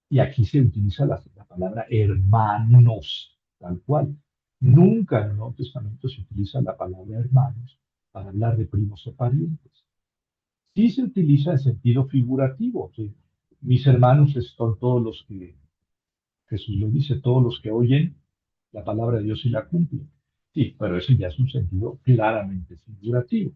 Y aquí se utiliza la palabra hermanos, tal cual. Nunca en el Nuevo Testamento se utiliza la palabra hermanos para hablar de primos o parientes. Sí se utiliza en sentido figurativo. ¿Sí? Mis hermanos son todos los que, Jesús lo dice, todos los que oyen la palabra de Dios y la cumplen. Sí, pero eso ya es un sentido claramente figurativo,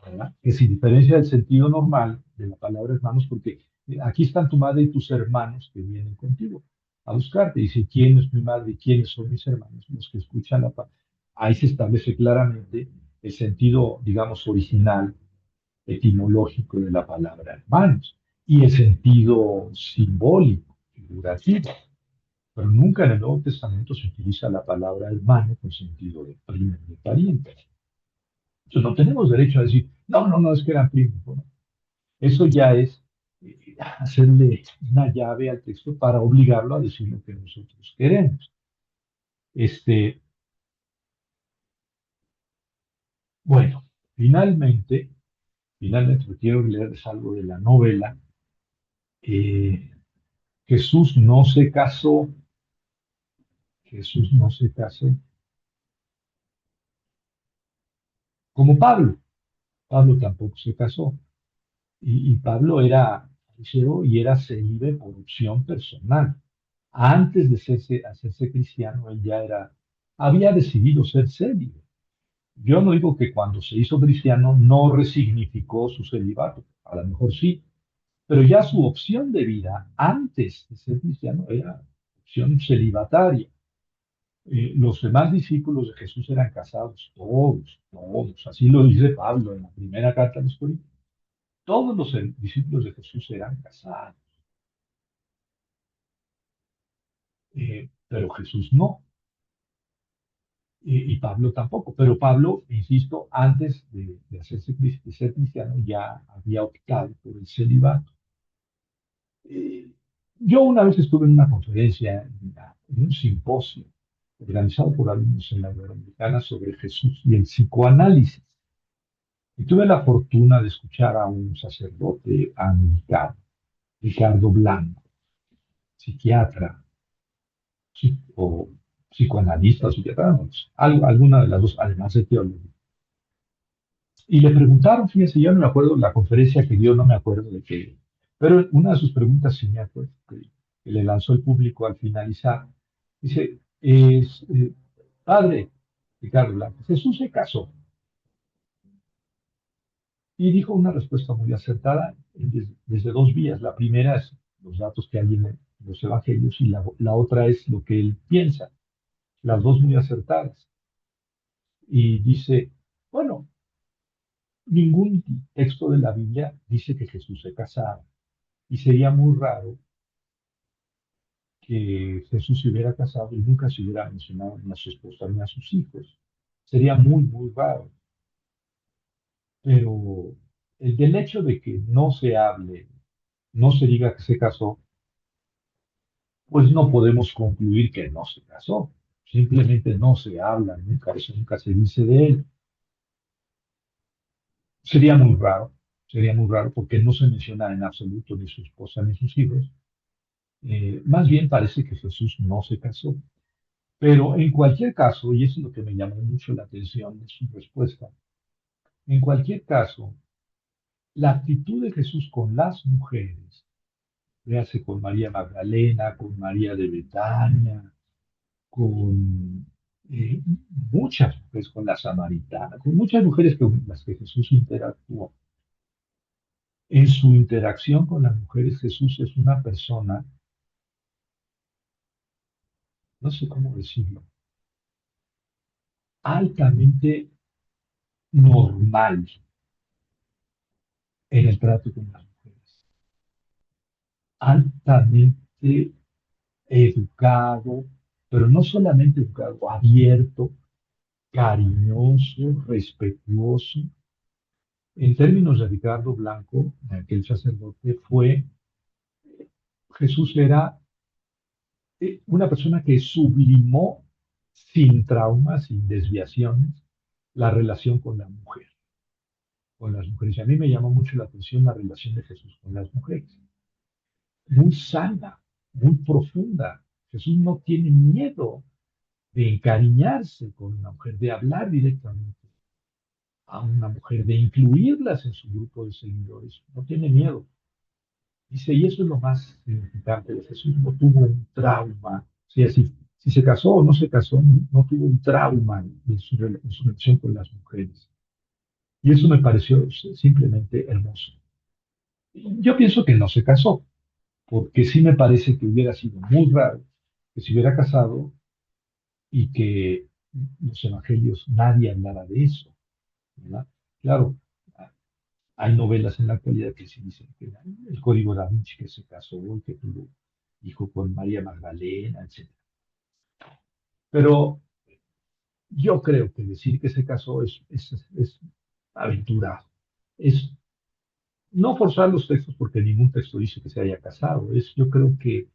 ¿verdad? Que se diferencia del sentido normal de la palabra hermanos, porque aquí están tu madre y tus hermanos que vienen contigo a buscarte. Dice, ¿quién es mi madre y quiénes son mis hermanos? Los que escuchan la palabra. Ahí se establece claramente el sentido, digamos, original, etimológico de la palabra hermanos y el sentido simbólico, figurativo. Pero nunca en el Nuevo Testamento se utiliza la palabra hermano con sentido de primo, de pariente. Entonces no tenemos derecho a decir, no, no, no, es que eran primos. Bueno, eso ya es hacerle una llave al texto para obligarlo a decir lo que nosotros queremos. Este, bueno, finalmente quiero leerles algo de la novela. Eh, Jesús no se casó, Jesús no se casó como Pablo. Pablo tampoco se casó. Y Pablo era fariseo y era célibe por opción personal. Antes de hacerse cristiano, él ya había decidido ser célibe. Yo no digo que cuando se hizo cristiano no resignificó su celibato, a lo mejor sí, pero ya su opción de vida antes de ser cristiano era opción celibataria. Los demás discípulos de Jesús eran casados, todos, todos, así lo dice Pablo en la primera carta a los Corintios. Todos los discípulos de Jesús eran casados, pero Jesús no, y Pablo tampoco. Pero Pablo, insisto, antes de de ser cristiano, ya había optado por el celibato. Eh, yo una vez estuve en una conferencia, en un simposio organizado por alumnos en la Iberoamericana sobre Jesús y el psicoanálisis. Y tuve la fortuna de escuchar a un sacerdote anglicano, Ricardo Blanco, psiquiatra, o psicoanalista o psiquiatra, no sé, alguna de las dos, además de teólogo. Y le preguntaron, fíjense, yo no me acuerdo la conferencia que dio, no me acuerdo de qué, pero una de sus preguntas sí me acuerdo, que le lanzó el público al finalizar. Dice, padre, Ricardo Blanco, Jesús se casó y dijo una respuesta muy acertada desde dos vías. La primera es los datos que hay en los evangelios y la otra es lo que él piensa, las dos muy acertadas. Y dice, bueno, ningún texto de la Biblia dice que Jesús se casara. Y sería muy raro que Jesús se hubiera casado y nunca se hubiera mencionado ni a su esposa ni a sus hijos. Sería muy, muy raro. Pero el del hecho de que no se hable, no se diga que se casó, pues no podemos concluir que no se casó. Simplemente no se habla, nunca, eso nunca se dice de él. Sería muy raro, sería muy raro porque no se menciona en absoluto ni su esposa ni sus hijos. Más bien parece que Jesús no se casó. Pero en cualquier caso, y eso es lo que me llamó mucho la atención de su respuesta, en cualquier caso, la actitud de Jesús con las mujeres, véase con María Magdalena, con María de Betania, con eh, muchas mujeres, con la samaritana, con muchas mujeres con las que Jesús interactuó. En su interacción con las mujeres, Jesús es una persona, no sé cómo decirlo, altamente normal en el trato con las mujeres, altamente educado, pero no solamente educado, abierto, cariñoso, respetuoso. En términos de Ricardo Blanco, aquel sacerdote, Jesús era una persona que sublimó sin traumas, sin desviaciones, la relación con la mujer, con las mujeres. Y a mí me llamó mucho la atención la relación de Jesús con las mujeres. Muy sana, muy profunda. Jesús no tiene miedo de encariñarse con una mujer, de hablar directamente a una mujer, de incluirlas en su grupo de seguidores. No tiene miedo. Dice, y eso es lo más significante de Jesús, no tuvo un trauma. O sea, si se casó o no se casó, no tuvo un trauma en su relación con las mujeres. Y eso me pareció simplemente hermoso. Yo pienso que no se casó, porque sí me parece que hubiera sido muy raro que se hubiera casado y que los evangelios nadie hablara de eso, ¿verdad? Claro, hay novelas en la actualidad que sí dicen que el Código Da Vinci que se casó y que tuvo hijo con María Magdalena, etc. Pero yo creo que decir que se casó es aventurado. Es no forzar los textos porque ningún texto dice que se haya casado. Yo creo que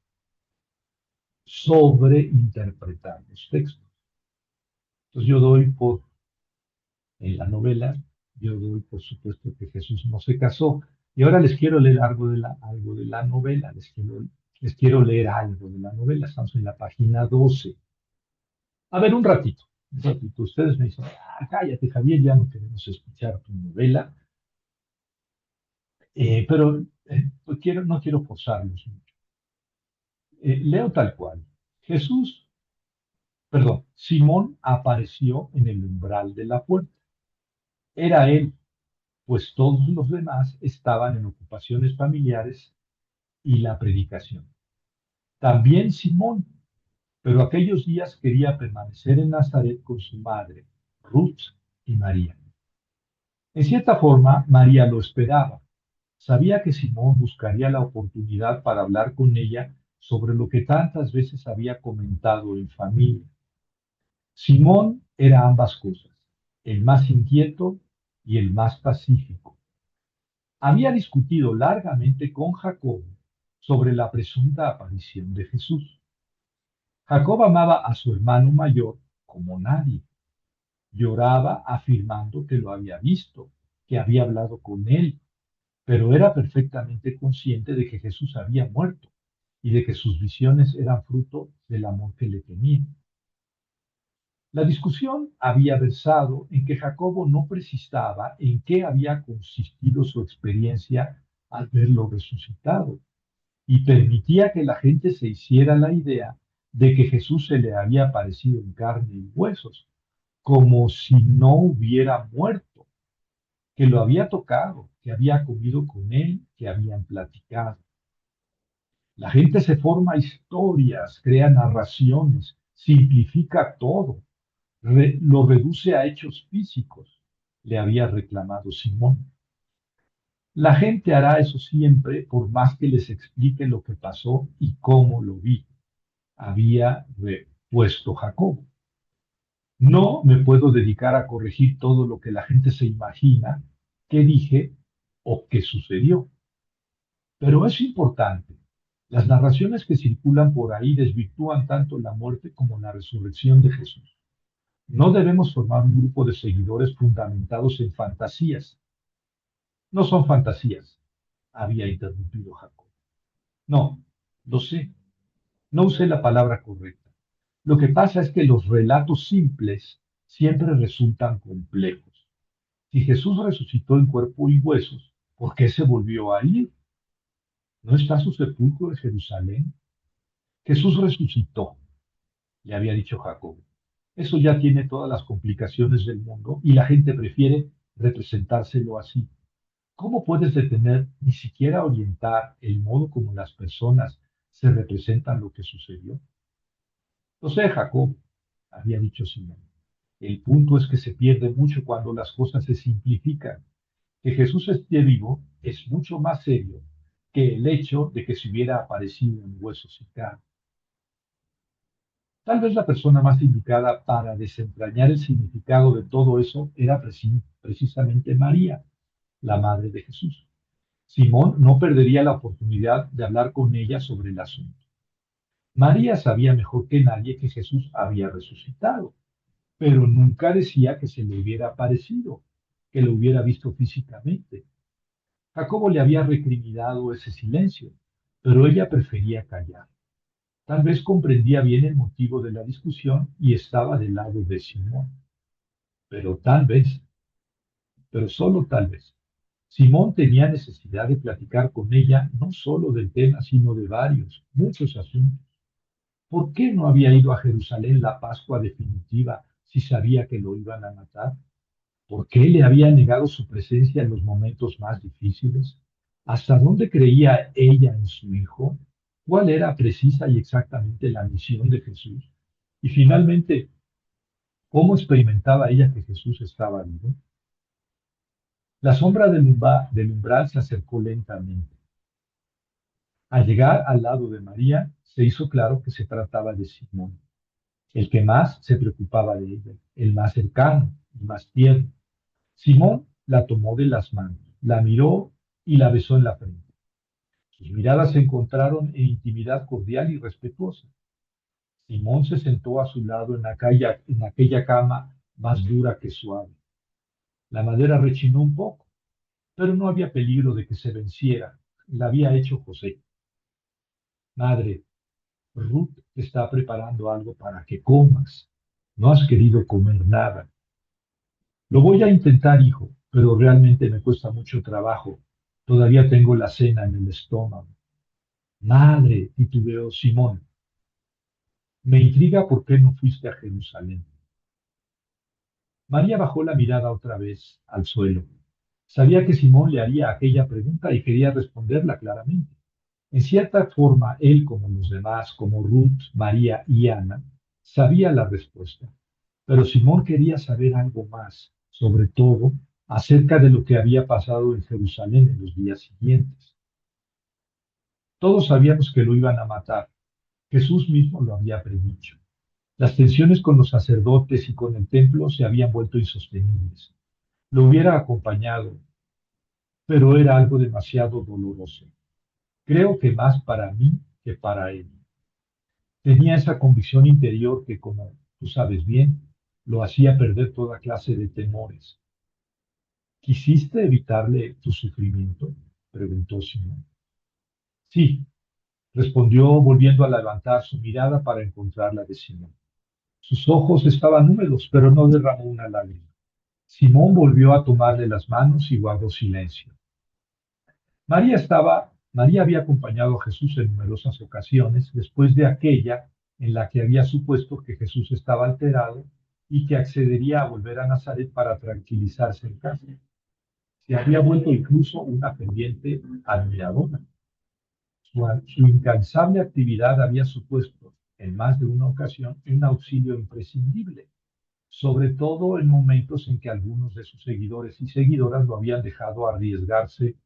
sobreinterpretar los textos. Entonces yo doy por, en la novela, yo doy por supuesto que Jesús no se casó. Y ahora les quiero leer algo de la novela, les quiero leer algo de la novela. Estamos en la página 12. A ver, un ratito. Ustedes me dicen, cállate Javier, ya no queremos escuchar tu novela. Pero pues no quiero forzarlos mucho. Leo tal cual. Jesús Perdón, Simón apareció en el umbral de la puerta. Era él, pues todos los demás estaban en ocupaciones familiares y la predicación. También Simón, pero aquellos días quería permanecer en Nazaret con su madre, Ruth y María. En cierta forma, María lo esperaba. Sabía que Simón buscaría la oportunidad para hablar con ella sobre lo que tantas veces había comentado en familia. Simón era ambas cosas, el más inquieto y el más pacífico. Había discutido largamente con Jacob sobre la presunta aparición de Jesús. Jacob amaba a su hermano mayor como nadie. Lloraba afirmando que lo había visto, que había hablado con él, pero era perfectamente consciente de que Jesús había muerto y de que sus visiones eran fruto del amor que le tenía. La discusión había versado en que Jacobo no precisaba en qué había consistido su experiencia al verlo resucitado y permitía que la gente se hiciera la idea de que Jesús se le había aparecido en carne y huesos, como si no hubiera muerto, que lo había tocado, que había comido con él, que habían platicado. La gente se forma historias, crea narraciones, simplifica todo, lo reduce a hechos físicos, le había reclamado Simón. La gente hará eso siempre, por más que les explique lo que pasó y cómo lo vi, había repuesto Jacob. No me puedo dedicar a corregir todo lo que la gente se imagina que dije o que sucedió. Pero es importante. Las narraciones que circulan por ahí desvirtúan tanto la muerte como la resurrección de Jesús. No debemos formar un grupo de seguidores fundamentados en fantasías. No son fantasías, había interrumpido Jacob. No, lo sé. No usé la palabra correcta. Lo que pasa es que los relatos simples siempre resultan complejos. Si Jesús resucitó en cuerpo y huesos, ¿por qué se volvió a ir? ¿No está su sepulcro en Jerusalén? Jesús resucitó, le había dicho Jacob. Eso ya tiene todas las complicaciones del mundo y la gente prefiere representárselo así. ¿Cómo puedes detener, ni siquiera orientar el modo como las personas se representan lo que sucedió? Lo sé, Jacob, había dicho Simón. El punto es que se pierde mucho cuando las cosas se simplifican. Que Jesús esté vivo es mucho más serio que el hecho de que se hubiera aparecido en huesos y carne. Tal vez la persona más indicada para desentrañar el significado de todo eso era precisamente María, la madre de Jesús. Simón no perdería la oportunidad de hablar con ella sobre el asunto. María sabía mejor que nadie que Jesús había resucitado, pero nunca decía que se le hubiera aparecido, que lo hubiera visto físicamente. Jacobo le había recriminado ese silencio, pero ella prefería callar. Tal vez comprendía bien el motivo de la discusión y estaba del lado de Simón. Pero tal vez, pero solo tal vez, Simón tenía necesidad de platicar con ella no solo del tema, sino de varios, muchos asuntos. ¿Por qué no había ido a Jerusalén la Pascua definitiva si sabía que lo iban a matar? ¿Por qué le había negado su presencia en los momentos más difíciles? ¿Hasta dónde creía ella en su hijo? ¿Cuál era precisa y exactamente la misión de Jesús? Y finalmente, ¿cómo experimentaba ella que Jesús estaba vivo? La sombra del umbral se acercó lentamente. Al llegar al lado de María, se hizo claro que se trataba de Simón, el que más se preocupaba de ella, el más cercano y más tierno. Simón la tomó de las manos, la miró y la besó en la frente. Sus miradas se encontraron en intimidad cordial y respetuosa. Simón se sentó a su lado en aquella cama más dura que suave. La madera rechinó un poco, pero no había peligro de que se venciera. La había hecho José. Madre, Ruth te está preparando algo para que comas. No has querido comer nada. Lo voy a intentar, hijo, pero realmente me cuesta mucho trabajo. Todavía tengo la cena en el estómago. Madre, titubeó Simón. Me intriga por qué no fuiste a Jerusalén. María bajó la mirada otra vez al suelo. Sabía que Simón le haría aquella pregunta y quería responderla claramente. En cierta forma, él, como los demás, como Ruth, María y Ana, sabía la respuesta. Pero Simón quería saber algo más, sobre todo acerca de lo que había pasado en Jerusalén en los días siguientes. Todos sabíamos que lo iban a matar. Jesús mismo lo había predicho. Las tensiones con los sacerdotes y con el templo se habían vuelto insostenibles. Lo hubiera acompañado, pero era algo demasiado doloroso. Creo que más para mí que para él. Tenía esa convicción interior que, como tú sabes bien, lo hacía perder toda clase de temores. ¿Quisiste evitarle tu sufrimiento? Preguntó Simón. Sí, respondió volviendo a levantar su mirada para encontrar la de Simón. Sus ojos estaban húmedos, pero no derramó una lágrima. Simón volvió a tomarle las manos y guardó silencio. María había acompañado a Jesús en numerosas ocasiones después de aquella en la que había supuesto que Jesús estaba alterado y que accedería a volver a Nazaret para tranquilizarse en casa. Se había vuelto incluso una ferviente admiradora. Su incansable actividad había supuesto, en más de una ocasión, un auxilio imprescindible, sobre todo en momentos en que algunos de sus seguidores y seguidoras lo habían dejado arriesgarse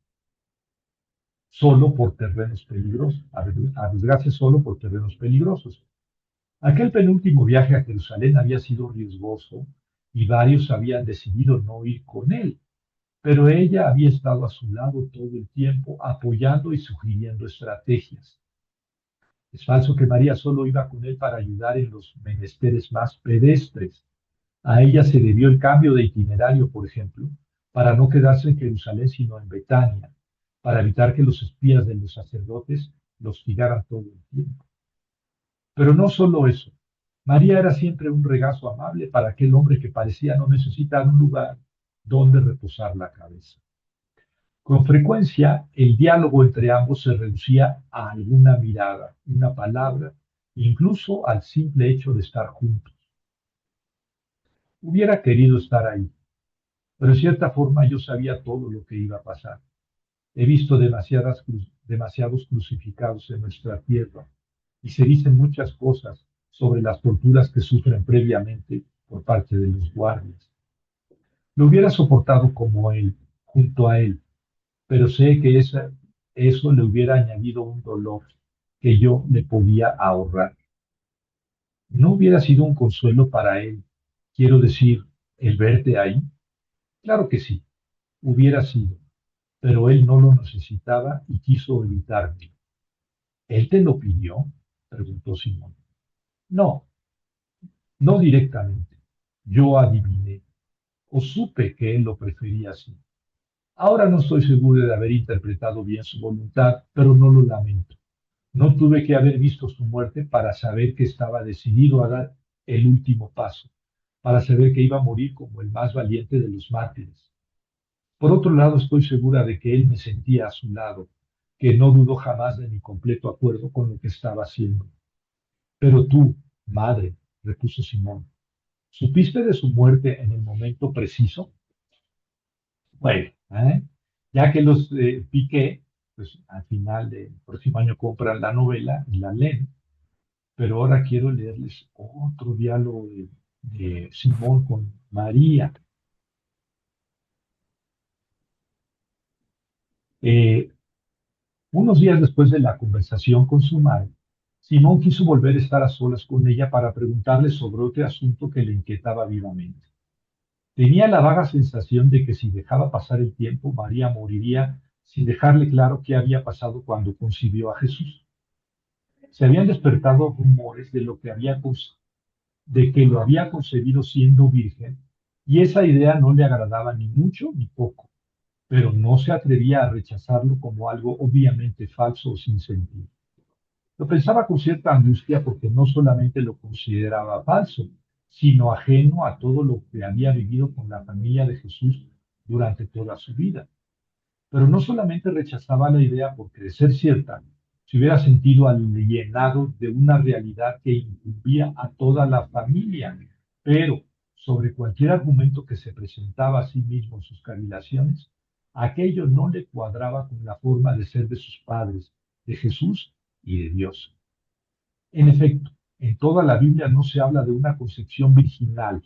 solo por terrenos peligrosos, arriesgarse solo por terrenos peligrosos. Aquel penúltimo viaje a Jerusalén había sido riesgoso y varios habían decidido no ir con él, pero ella había estado a su lado todo el tiempo, apoyando y sugiriendo estrategias. Es falso que María solo iba con él para ayudar en los menesteres más pedestres. A ella se debió el cambio de itinerario, por ejemplo, para no quedarse en Jerusalén, sino en Betania, para evitar que los espías de los sacerdotes los hostigaran todo el tiempo. Pero no solo eso. María era siempre un regazo amable para aquel hombre que parecía no necesitar un lugar donde reposar la cabeza. Con frecuencia, el diálogo entre ambos se reducía a alguna mirada, una palabra, incluso al simple hecho de estar juntos. Hubiera querido estar ahí, pero en cierta forma yo sabía todo lo que iba a pasar. He visto demasiados crucificados en nuestra tierra y se dicen muchas cosas sobre las torturas que sufren previamente por parte de los guardias. Lo hubiera soportado como él, junto a él, pero sé que eso le hubiera añadido un dolor que yo le podía ahorrar. ¿No hubiera sido un consuelo para él, quiero decir, el verte ahí? Claro que sí, hubiera sido, pero él no lo necesitaba y quiso evitarme. ¿Él te lo pidió? Preguntó Simón. No, no directamente. Yo adiviné o supe que él lo prefería así. Ahora no estoy seguro de haber interpretado bien su voluntad, pero no lo lamento. No tuve que haber visto su muerte para saber que estaba decidido a dar el último paso, para saber que iba a morir como el más valiente de los mártires. Por otro lado, estoy segura de que él me sentía a su lado, que no dudó jamás de mi completo acuerdo con lo que estaba haciendo. Pero tú, madre, repuso Simón, ¿supiste de su muerte en el momento preciso? Bueno, ya que los piqué, pues al final del próximo año compran la novela y la leen, pero ahora quiero leerles otro diálogo de Simón con María. Eh, Unos días después de la conversación con su madre, Simón quiso volver a estar a solas con ella para preguntarle sobre otro asunto que le inquietaba vivamente. Tenía la vaga sensación de que si dejaba pasar el tiempo, María moriría sin dejarle claro qué había pasado cuando concibió a Jesús. Se habían despertado rumores de que lo había concebido siendo virgen, y esa idea no le agradaba ni mucho ni poco, pero no se atrevía a rechazarlo como algo obviamente falso o sin sentido. Lo pensaba con cierta angustia porque no solamente lo consideraba falso, sino ajeno a todo lo que había vivido con la familia de Jesús durante toda su vida. Pero no solamente rechazaba la idea porque, de ser cierta, se hubiera sentido alienado de una realidad que incumbía a toda la familia. Pero sobre cualquier argumento que se presentaba a sí mismo en sus cavilaciones, aquello no le cuadraba con la forma de ser de sus padres, de Jesús y de Dios. En efecto, en toda la Biblia no se habla de una concepción virginal.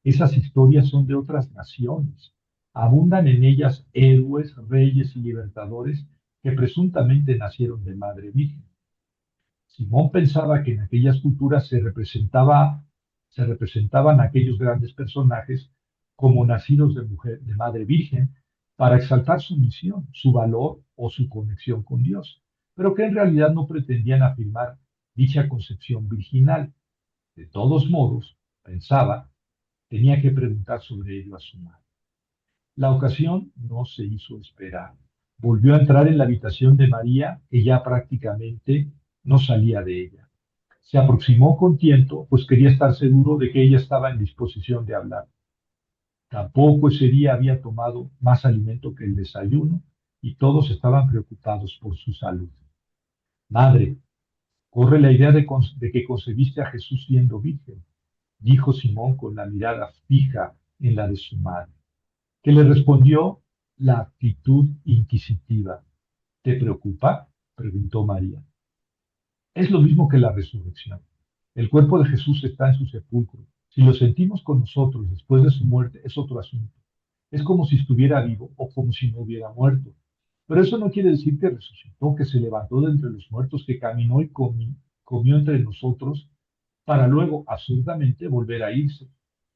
Esas historias son de otras naciones. Abundan en ellas héroes, reyes y libertadores que presuntamente nacieron de madre virgen. Simón pensaba que en aquellas culturas se representaban aquellos grandes personajes como nacidos de mujer, de madre virgen, para exaltar su misión, su valor o su conexión con Dios, pero que en realidad no pretendían afirmar dicha concepción virginal. De todos modos, pensaba, tenía que preguntar sobre ello a su madre. La ocasión no se hizo esperar. Volvió a entrar en la habitación de María, que ya prácticamente no salía de ella. Se aproximó con tiento, pues quería estar seguro de que ella estaba en disposición de hablar. Tampoco ese día había tomado más alimento que el desayuno y todos estaban preocupados por su salud. Madre, corre la idea de que concebiste a Jesús siendo virgen, dijo Simón con la mirada fija en la de su madre, que le respondió la actitud inquisitiva. ¿Te preocupa? Preguntó María. Es lo mismo que la resurrección. El cuerpo de Jesús está en su sepulcro. Si lo sentimos con nosotros después de su muerte es otro asunto. Es como si estuviera vivo o como si no hubiera muerto. Pero eso no quiere decir que resucitó, que se levantó de entre los muertos, que caminó y comió entre nosotros para luego absurdamente volver a irse.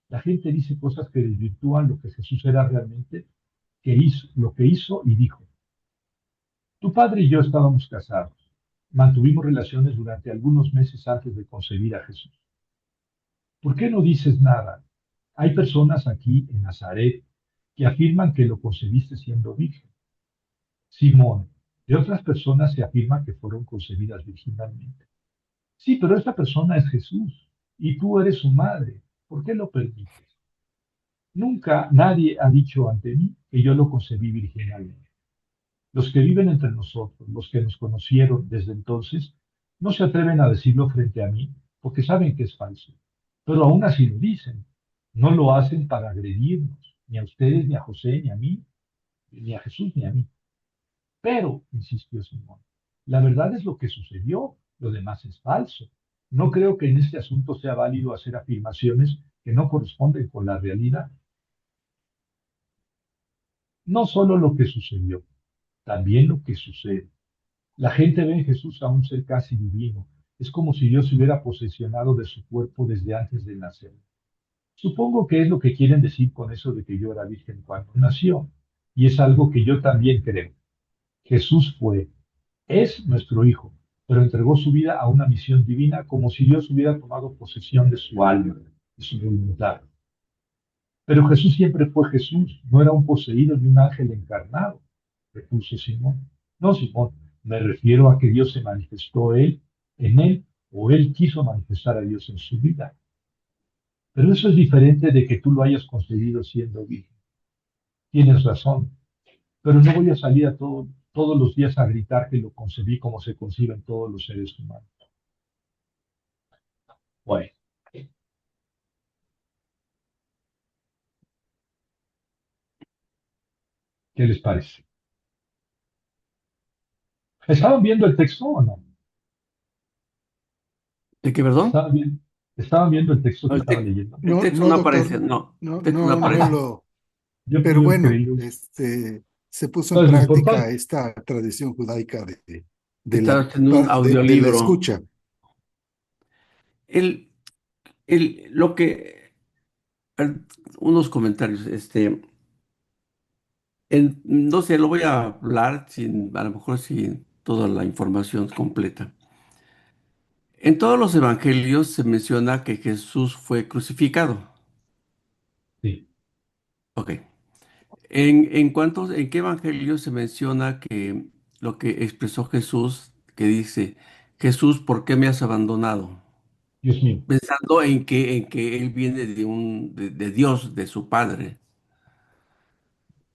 La gente dice cosas que desvirtúan lo que Jesús era realmente, lo que hizo y dijo. Tu padre y yo estábamos casados. Mantuvimos relaciones durante algunos meses antes de concebir a Jesús. ¿Por qué no dices nada? Hay personas aquí en Nazaret que afirman que lo concebiste siendo virgen. Simón, de otras personas se afirma que fueron concebidas virginalmente. Sí, pero esta persona es Jesús y tú eres su madre. ¿Por qué lo permites? Nunca nadie ha dicho ante mí que yo lo concebí virginalmente. Los que viven entre nosotros, los que nos conocieron desde entonces, no se atreven a decirlo frente a mí porque saben que es falso. Pero aún así lo dicen. No lo hacen para agredirnos, ni a ustedes, ni a José, ni a mí, ni a Jesús, ni a mí. Pero, insistió Simón, la verdad es lo que sucedió, lo demás es falso. No creo que en este asunto sea válido hacer afirmaciones que no corresponden con la realidad. No solo lo que sucedió, también lo que sucede. La gente ve en Jesús a un ser casi divino. Es como si Dios se hubiera posesionado de su cuerpo desde antes de nacer. Supongo que es lo que quieren decir con eso de que yo era virgen cuando nació. Y es algo que yo también creo. Jesús es nuestro Hijo, pero entregó su vida a una misión divina como si Dios hubiera tomado posesión de su alma, de su voluntad. Pero Jesús siempre fue Jesús, no era un poseído ni un ángel encarnado, repuso Simón. No, Simón, me refiero a que Dios se manifestó en él, o él quiso manifestar a Dios en su vida. Pero eso es diferente de que tú lo hayas concebido siendo virgen. Tienes razón, pero no voy a salir todos los días a gritar que lo concebí como se conciben todos los seres humanos. Bueno, ¿qué les parece? ¿Estaban viendo el texto o no? ¿De qué, perdón? ¿Estaban viendo, estaban viendo el texto No, que estaba leyendo? el No, texto no, no doctor, aparece, no, no, el texto no no aparece. lo, pero Yo bueno, creí. se puso en Entonces, lo práctica importante, esta tradición judaica Estaba haciendo un de la audiolibro. escucha. El, lo que, el- unos comentarios, no sé, lo voy a hablar sin, a lo mejor sin toda la información completa. En todos los evangelios se menciona que Jesús fue crucificado. sí, Ok. ¿En qué evangelio se menciona que lo que expresó Jesús, que dice, Jesús, ¿por qué me has abandonado? Dios mío. Pensando en que él viene de Dios, de su Padre.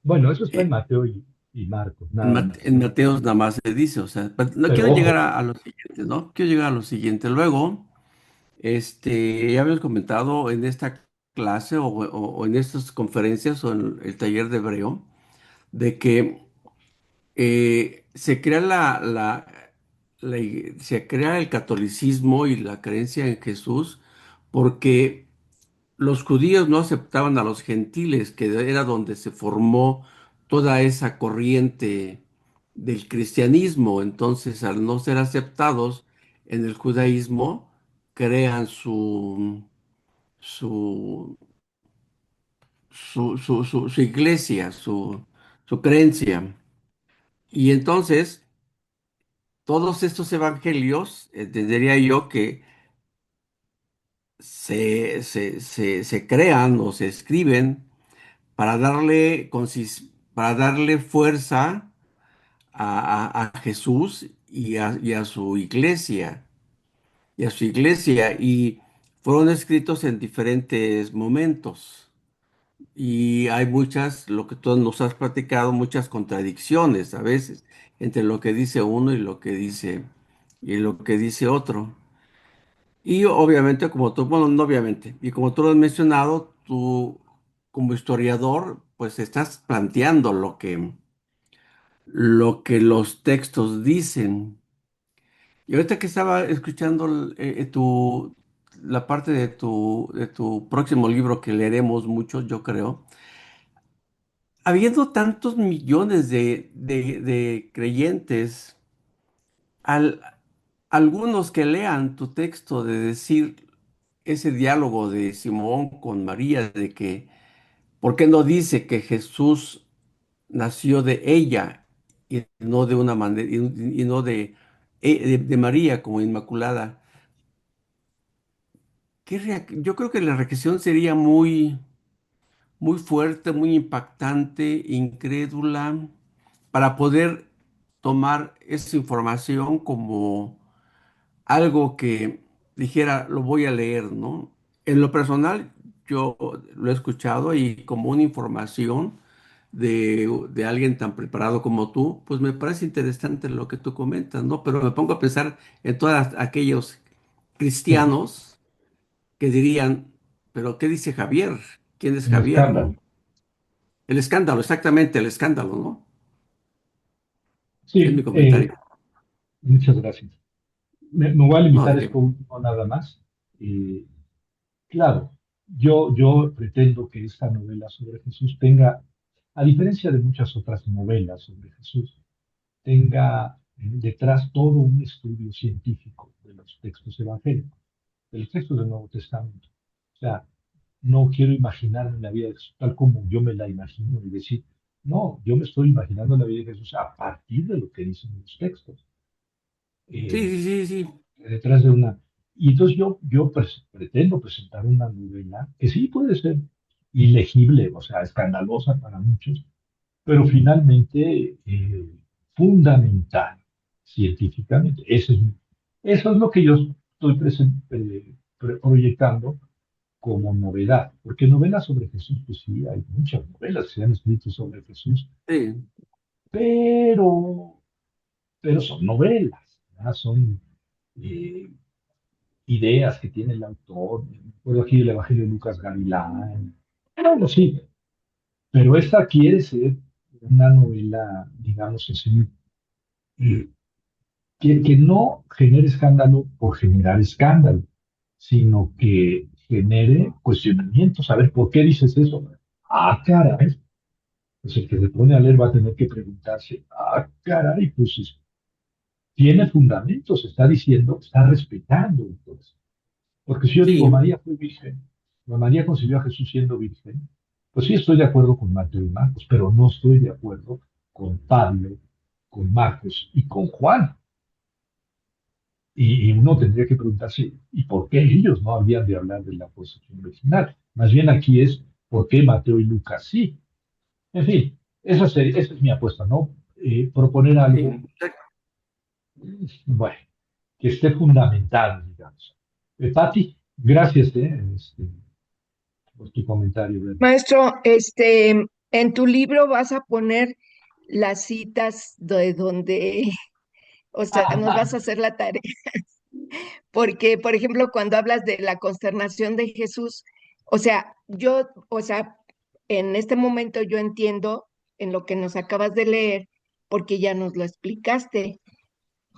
Bueno, eso está en Eh, Mateo y Marcos, nada más. En Mateos nada más se dice, o sea, pero no Pero quiero llegar ojo, a lo siguiente, ¿no? Quiero llegar a lo siguiente. Luego, ya habíamos comentado en esta clase o en estas conferencias o en el taller de hebreo, de que se crea se crea el catolicismo y la creencia en Jesús porque los judíos no aceptaban a los gentiles, que era donde se formó toda esa corriente del cristianismo. Entonces, al no ser aceptados en el judaísmo, crean su, su iglesia, su creencia. Y entonces, todos estos evangelios, entendería yo que se crean o se escriben para para darle fuerza a Jesús y a su iglesia, y fueron escritos en diferentes momentos. Y hay muchas, lo que tú nos has platicado, muchas contradicciones a veces entre lo que dice uno y lo que dice otro. Y obviamente, como tú, bueno, no obviamente, y como tú lo has mencionado, tú como historiador, pues estás planteando lo que los textos dicen. Y ahorita que estaba escuchando la parte de de tu próximo libro que leeremos mucho, yo creo, habiendo tantos millones de creyentes, al, algunos que lean tu texto de decir ese diálogo de Simón con María, de que, ¿por qué no dice que Jesús nació de ella y no de una manera, y no de María como Inmaculada? Yo creo que la reacción sería muy fuerte, muy impactante, incrédula, para poder tomar esa información como algo que dijera, lo voy a leer, ¿no? En lo personal, yo lo he escuchado y como una información de alguien tan preparado como tú, pues me parece interesante lo que tú comentas, ¿no? Pero me pongo a pensar en todos aquellos sí, cristianos que dirían, pero ¿qué dice Javier? ¿Quién es un Javier, escándalo. no? El escándalo, exactamente, el escándalo, ¿no? Es mi Sí, comentario. muchas gracias. Me voy a No, limitar de a qué. esto último nada más. Claro, yo pretendo que esta novela sobre Jesús tenga, a diferencia de muchas otras novelas sobre Jesús, tenga detrás todo un estudio científico de los textos evangélicos, de los textos del Nuevo Testamento. O sea, no quiero imaginarme la vida de Jesús tal como yo me la imagino y decir, no, yo me estoy imaginando la vida de Jesús a partir de lo que dicen los textos. Sí, Eh, sí, sí, sí. detrás de una... Y entonces pretendo presentar una novela que sí puede ser ilegible, o sea, escandalosa para muchos, pero finalmente fundamental científicamente. Eso es lo que yo estoy proyectando como novedad, porque novelas sobre Jesús, pues sí, hay muchas novelas que se han escrito sobre Jesús, Sí, pero, pero son novelas, ¿verdad? Son eh, ideas que tiene el autor. Recuerdo aquí el Evangelio de Lucas Gavilán. Bueno, sí, pero esta quiere ser una novela, digamos así, eh, que no genere escándalo por generar escándalo, sino que genere cuestionamientos. Saber por qué dices eso. Ah, caray. Pues el que se pone a leer va a tener que preguntarse, ah, caray, tiene fundamentos, está diciendo, está respetando entonces. Porque si yo digo, sí, María fue virgen, María concibió a Jesús siendo virgen, pues sí estoy de acuerdo con Mateo y Marcos, pero no estoy de acuerdo con Pablo, con Marcos y con Juan. Y uno tendría que preguntarse, ¿y por qué ellos no habían de hablar de la posición original? Más bien aquí es, ¿por qué Mateo y Lucas sí? En fin, esa es mi apuesta, ¿no? Proponer algo, sí. bueno, que esté fundamentado, digamos. Pati, gracias por tu comentario. ¿Verdad? Maestro, en tu libro vas a poner las citas de donde, o sea, nos vas a hacer la tarea. Porque, por ejemplo, cuando hablas de la consternación de Jesús, o sea, en este momento yo entiendo en lo que nos acabas de leer, porque ya nos lo explicaste,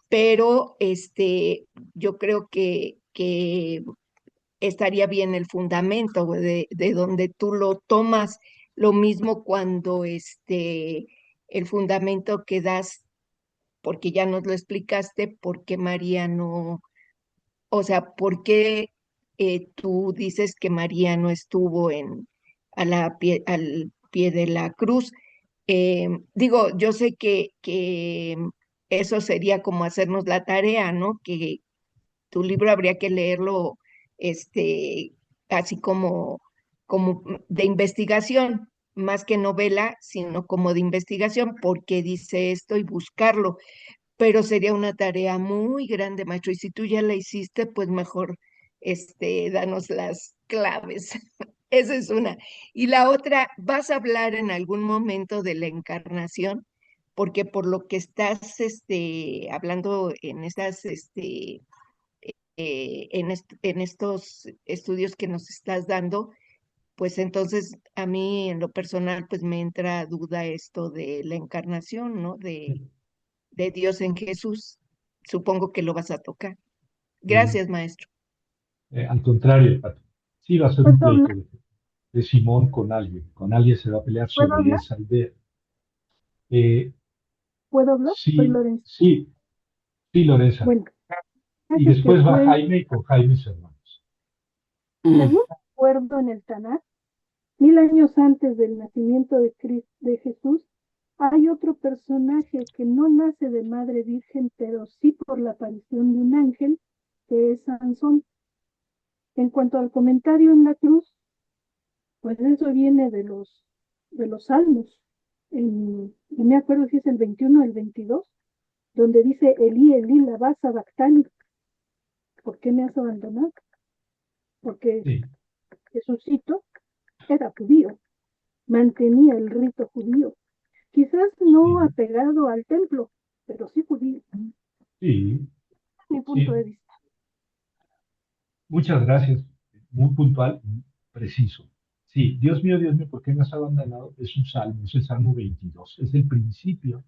pero yo creo que estaría bien el fundamento de donde tú lo tomas, lo mismo cuando el fundamento que das, porque ya nos lo explicaste, porque María no, o sea, ¿por qué tú dices que María no estuvo al pie de la cruz? Digo, yo sé que eso sería como hacernos la tarea, ¿no? Que tu libro habría que leerlo, este, así como de investigación, más que novela, sino como de investigación, porque dice esto y buscarlo, pero sería una tarea muy grande, maestro, y si tú ya la hiciste, pues mejor, danos las claves. Esa es una. Y la otra, ¿vas a hablar en algún momento de la encarnación? Porque por lo que estás, hablando en estas, en estos estudios que nos estás dando, pues entonces a mí en lo personal, pues me entra duda esto de la encarnación, ¿no? De Dios en Jesús. Supongo que lo vas a tocar. Sí. Gracias, maestro. Al contrario, Pati. Sí, va a ser un ¿Puedo pleito hablar? de Simón con alguien. Con alguien se va a pelear ¿Puedo sobre hablar? esa idea. Eh, ¿Puedo hablar? Soy sí, Lorenzo. sí, sí, Lorenza. Bueno, Y hace que después va fue, Jaime y con Jaime sus hermanos. Mm. según recuerdo en el Tanakh, 1000 años antes del nacimiento de Jesús, hay otro personaje que no nace de madre virgen, pero sí por la aparición de un ángel, que es Sansón. En cuanto al comentario en la cruz, pues eso viene de los Salmos. No me acuerdo si es el 21 o el 22, donde dice Elí, Elí, lama sabactani, ¿por qué me has abandonado? Porque Sí, Jesucito era judío, mantenía el rito judío, quizás no sí, apegado al templo, pero sí judío, sí, mi punto sí. de vista. Muchas gracias. Muy puntual, muy preciso. Sí, Dios mío, ¿por qué me has abandonado? Es un salmo, es el Salmo 22. Es el principio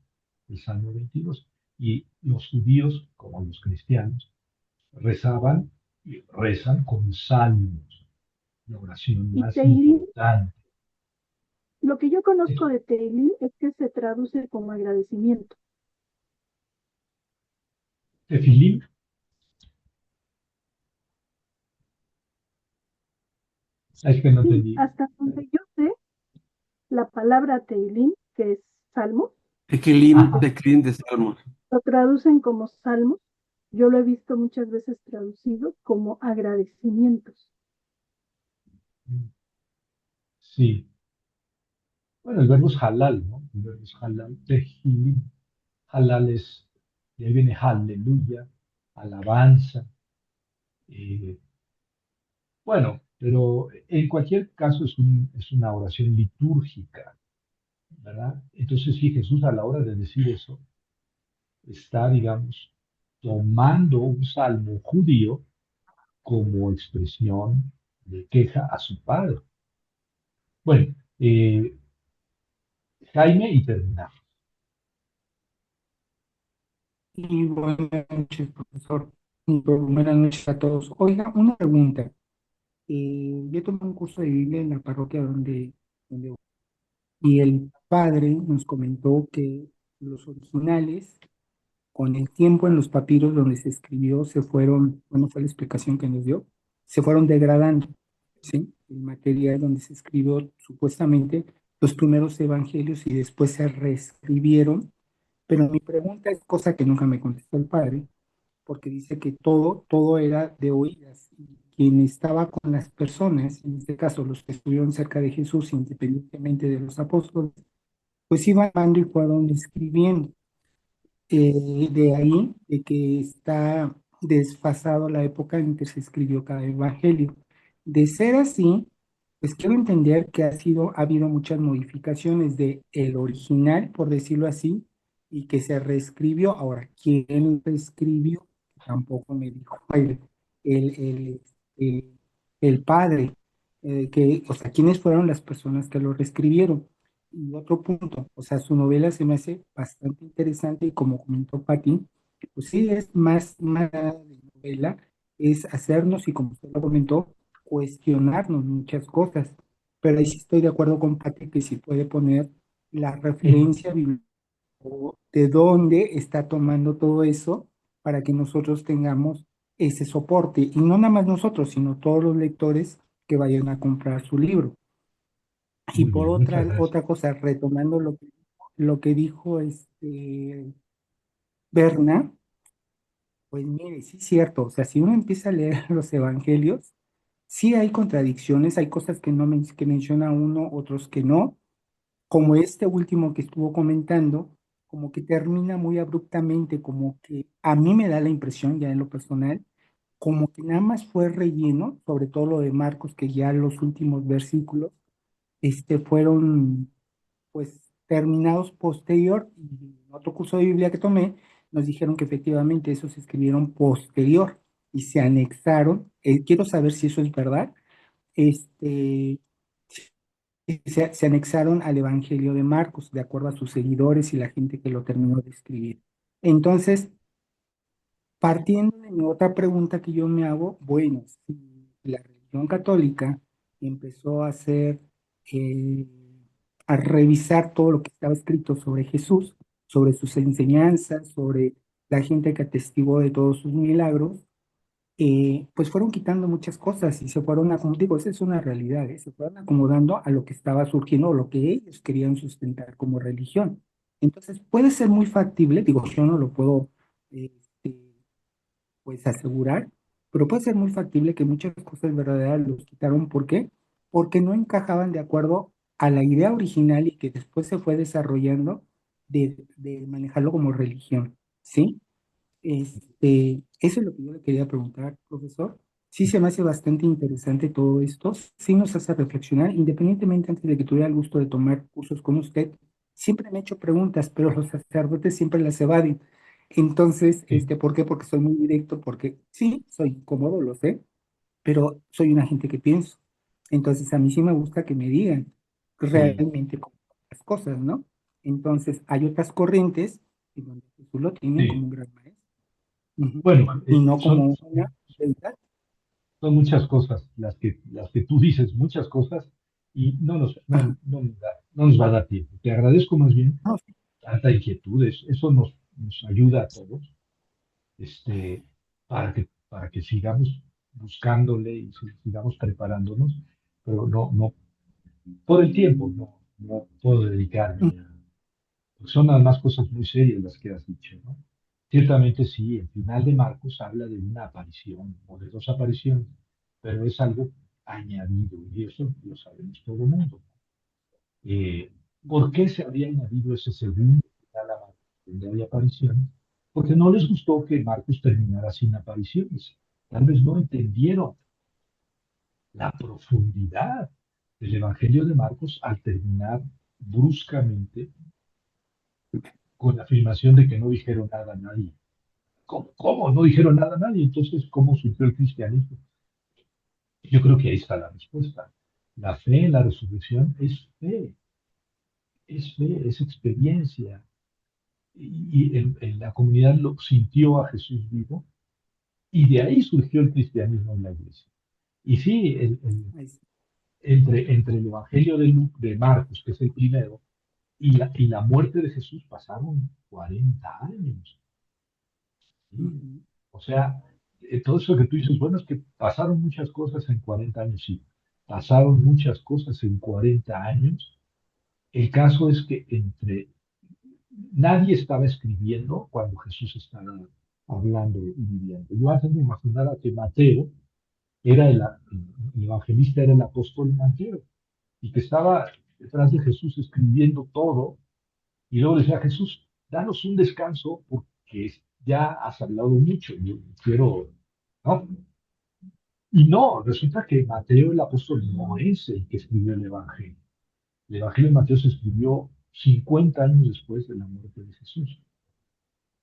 del Salmo 22. Y los judíos, como los cristianos, rezaban y rezan con salmos, la oración Y más Teilín, importante. lo que yo conozco Es- de Teilín es que se traduce como agradecimiento. Tefilim, es que no Sí, entendí. hasta donde yo sé, la palabra Teilín, que es salmo, Ajá, Tequilim de Salmos. lo traducen como salmos. Yo lo he visto muchas veces traducido como agradecimientos. sí. Bueno, el verbo es halal, ¿no? El verbo es halal, tehilim. Halal es, de ahí viene aleluya, alabanza. eh, bueno, pero en cualquier caso es una oración litúrgica, ¿verdad? Entonces, sí, Jesús a la hora de decir eso está, digamos, tomando un salmo judío como expresión de queja a su padre. Bueno, Jaime y terminamos. Y buenas noches, profesor. Y buenas noches a todos. Oiga, una pregunta. Yo tomé un curso de Biblia en la parroquia donde voy, y el padre nos comentó que los originales, con el tiempo en los papiros donde se escribió, se fueron, bueno, fue la explicación que nos dio, se fueron degradando, ¿sí? El material donde se escribió supuestamente los primeros evangelios y después se reescribieron. Pero mi pregunta es cosa que nunca me contestó el padre, porque dice que todo era de oídas. Y quien estaba con las personas, en este caso los que estuvieron cerca de Jesús, independientemente de los apóstoles, pues iban hablando y fueron escribiendo. De ahí, de que está desfasado la época en que se escribió cada evangelio. De ser así, Pues quiero entender que ha habido muchas modificaciones de el original, por decirlo así, y que se reescribió. Ahora, ¿quién reescribió? Tampoco me dijo el, el, este, el padre, o sea, ¿quiénes fueron las personas que lo reescribieron? Y otro punto, o sea, su novela se me hace bastante interesante y como comentó Patti, pues sí, es más allá de novela, es hacernos, y como usted lo comentó, cuestionarnos muchas cosas, pero ahí sí estoy de acuerdo con Pati que sí puede poner la referencia bíblica de dónde está tomando todo eso para que nosotros tengamos ese soporte, y no nada más nosotros, sino todos los lectores que vayan a comprar su libro. Y Muy por bien, muchas gracias. otra cosa, retomando lo que dijo Berna, pues mire, sí es cierto, o sea, si uno empieza a leer los evangelios, sí hay contradicciones, hay cosas que menciona uno, otros que no, como este último que estuvo comentando, como que termina muy abruptamente, como que a mí me da la impresión, ya en lo personal, como que nada más fue relleno, sobre todo lo de Marcos, que ya los últimos versículos, fueron pues terminados posterior, y en otro curso de Biblia que tomé, nos dijeron que efectivamente esos se escribieron posterior y se anexaron. Quiero saber si eso es verdad. Este, se anexaron al Evangelio de Marcos, de acuerdo a sus seguidores y la gente que lo terminó de escribir. Entonces, partiendo de mi otra pregunta que yo me hago, bueno, si la religión católica empezó a hacer, eh, a revisar todo lo que estaba escrito sobre Jesús, sobre sus enseñanzas, sobre la gente que atestiguó de todos sus milagros, pues fueron quitando muchas cosas y se fueron acomodando, digo, esa es una realidad, se fueron acomodando a lo que estaba surgiendo o lo que ellos querían sustentar como religión. Entonces, puede ser muy factible, digo, yo no lo puedo este, pues asegurar, pero puede ser muy factible que muchas cosas verdaderas los quitaron. ¿Por qué? Porque no encajaban de acuerdo a la idea original y que después se fue desarrollando de manejarlo como religión, ¿sí? Eso es lo que yo le quería preguntar, profesor. Sí se me hace bastante interesante todo esto, sí nos hace reflexionar, independientemente antes de que tuviera el gusto de tomar cursos con usted, siempre me he hecho preguntas, pero los sacerdotes siempre las evaden. Entonces, Sí, ¿por qué? Porque soy muy directo, porque sí, soy cómodo, lo sé, pero soy una gente que pienso. Entonces, a mí sí me gusta que me digan sí, realmente cómo son las cosas, ¿no? Entonces, hay otras corrientes en donde Jesús lo tienen como sí. un gran maestro. Ujú. Bueno, Y no como una deidad. son muchas cosas las que tú dices, muchas cosas, y Ajá. no nos va a dar tiempo. Te agradezco más bien No, sí, tanta inquietud, eso nos ayuda a todos, este, para que sigamos buscándole y sigamos preparándonos, pero por el tiempo, no puedo dedicarme a, porque son además cosas muy serias las que has dicho, ¿no? Ciertamente sí, el final de Marcos habla de una aparición o de dos apariciones, pero es algo añadido y eso lo sabemos todo el mundo. Eh, ¿Por qué se había añadido ese segundo final a Marcos, donde hay apariciones? Porque no les gustó que Marcos terminara sin apariciones. Tal vez no entendieron la profundidad del Evangelio de Marcos al terminar bruscamente con la afirmación de que no dijeron nada a nadie. ¿Cómo? No dijeron nada a nadie. Entonces, ¿cómo surgió el cristianismo? Yo creo que ahí está la respuesta. La fe en la resurrección es fe, es experiencia. Y en la comunidad lo sintió a Jesús vivo y de ahí surgió el cristianismo en la iglesia. Y sí, ahí sí. entre el Evangelio de Marcos, que es el primero, y la muerte de Jesús pasaron 40 años. ¿Sí? Ujú. O sea, todo eso que tú dices, bueno, es que pasaron muchas cosas en 40 años, sí, pasaron muchas cosas en 40 años. El caso es que nadie estaba escribiendo cuando Jesús estaba hablando y viviendo. Yo antes me imaginaba que Mateo el evangelista era el apóstol Mateo, y que estaba detrás de Jesús escribiendo todo, y luego decía, Jesús, danos un descanso porque ya has hablado mucho, yo quiero, ¿no? Y no, resulta que Mateo el apóstol no es el que escribió el Evangelio. El Evangelio de Mateo se escribió 50 años después de la muerte de Jesús.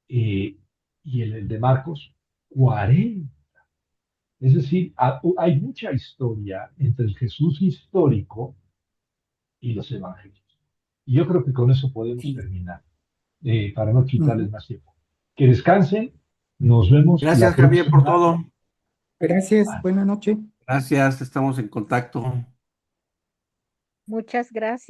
Eh, y el de Marcos, 40. Es decir, hay mucha historia entre el Jesús histórico y los evangelios. Y yo creo que con eso podemos Sí. terminar, para no quitarles Ujú. más tiempo. Que descansen, nos vemos la Gracias, Javier, por próxima. todo. Gracias, buenas noches. Gracias, estamos en contacto. Muchas gracias.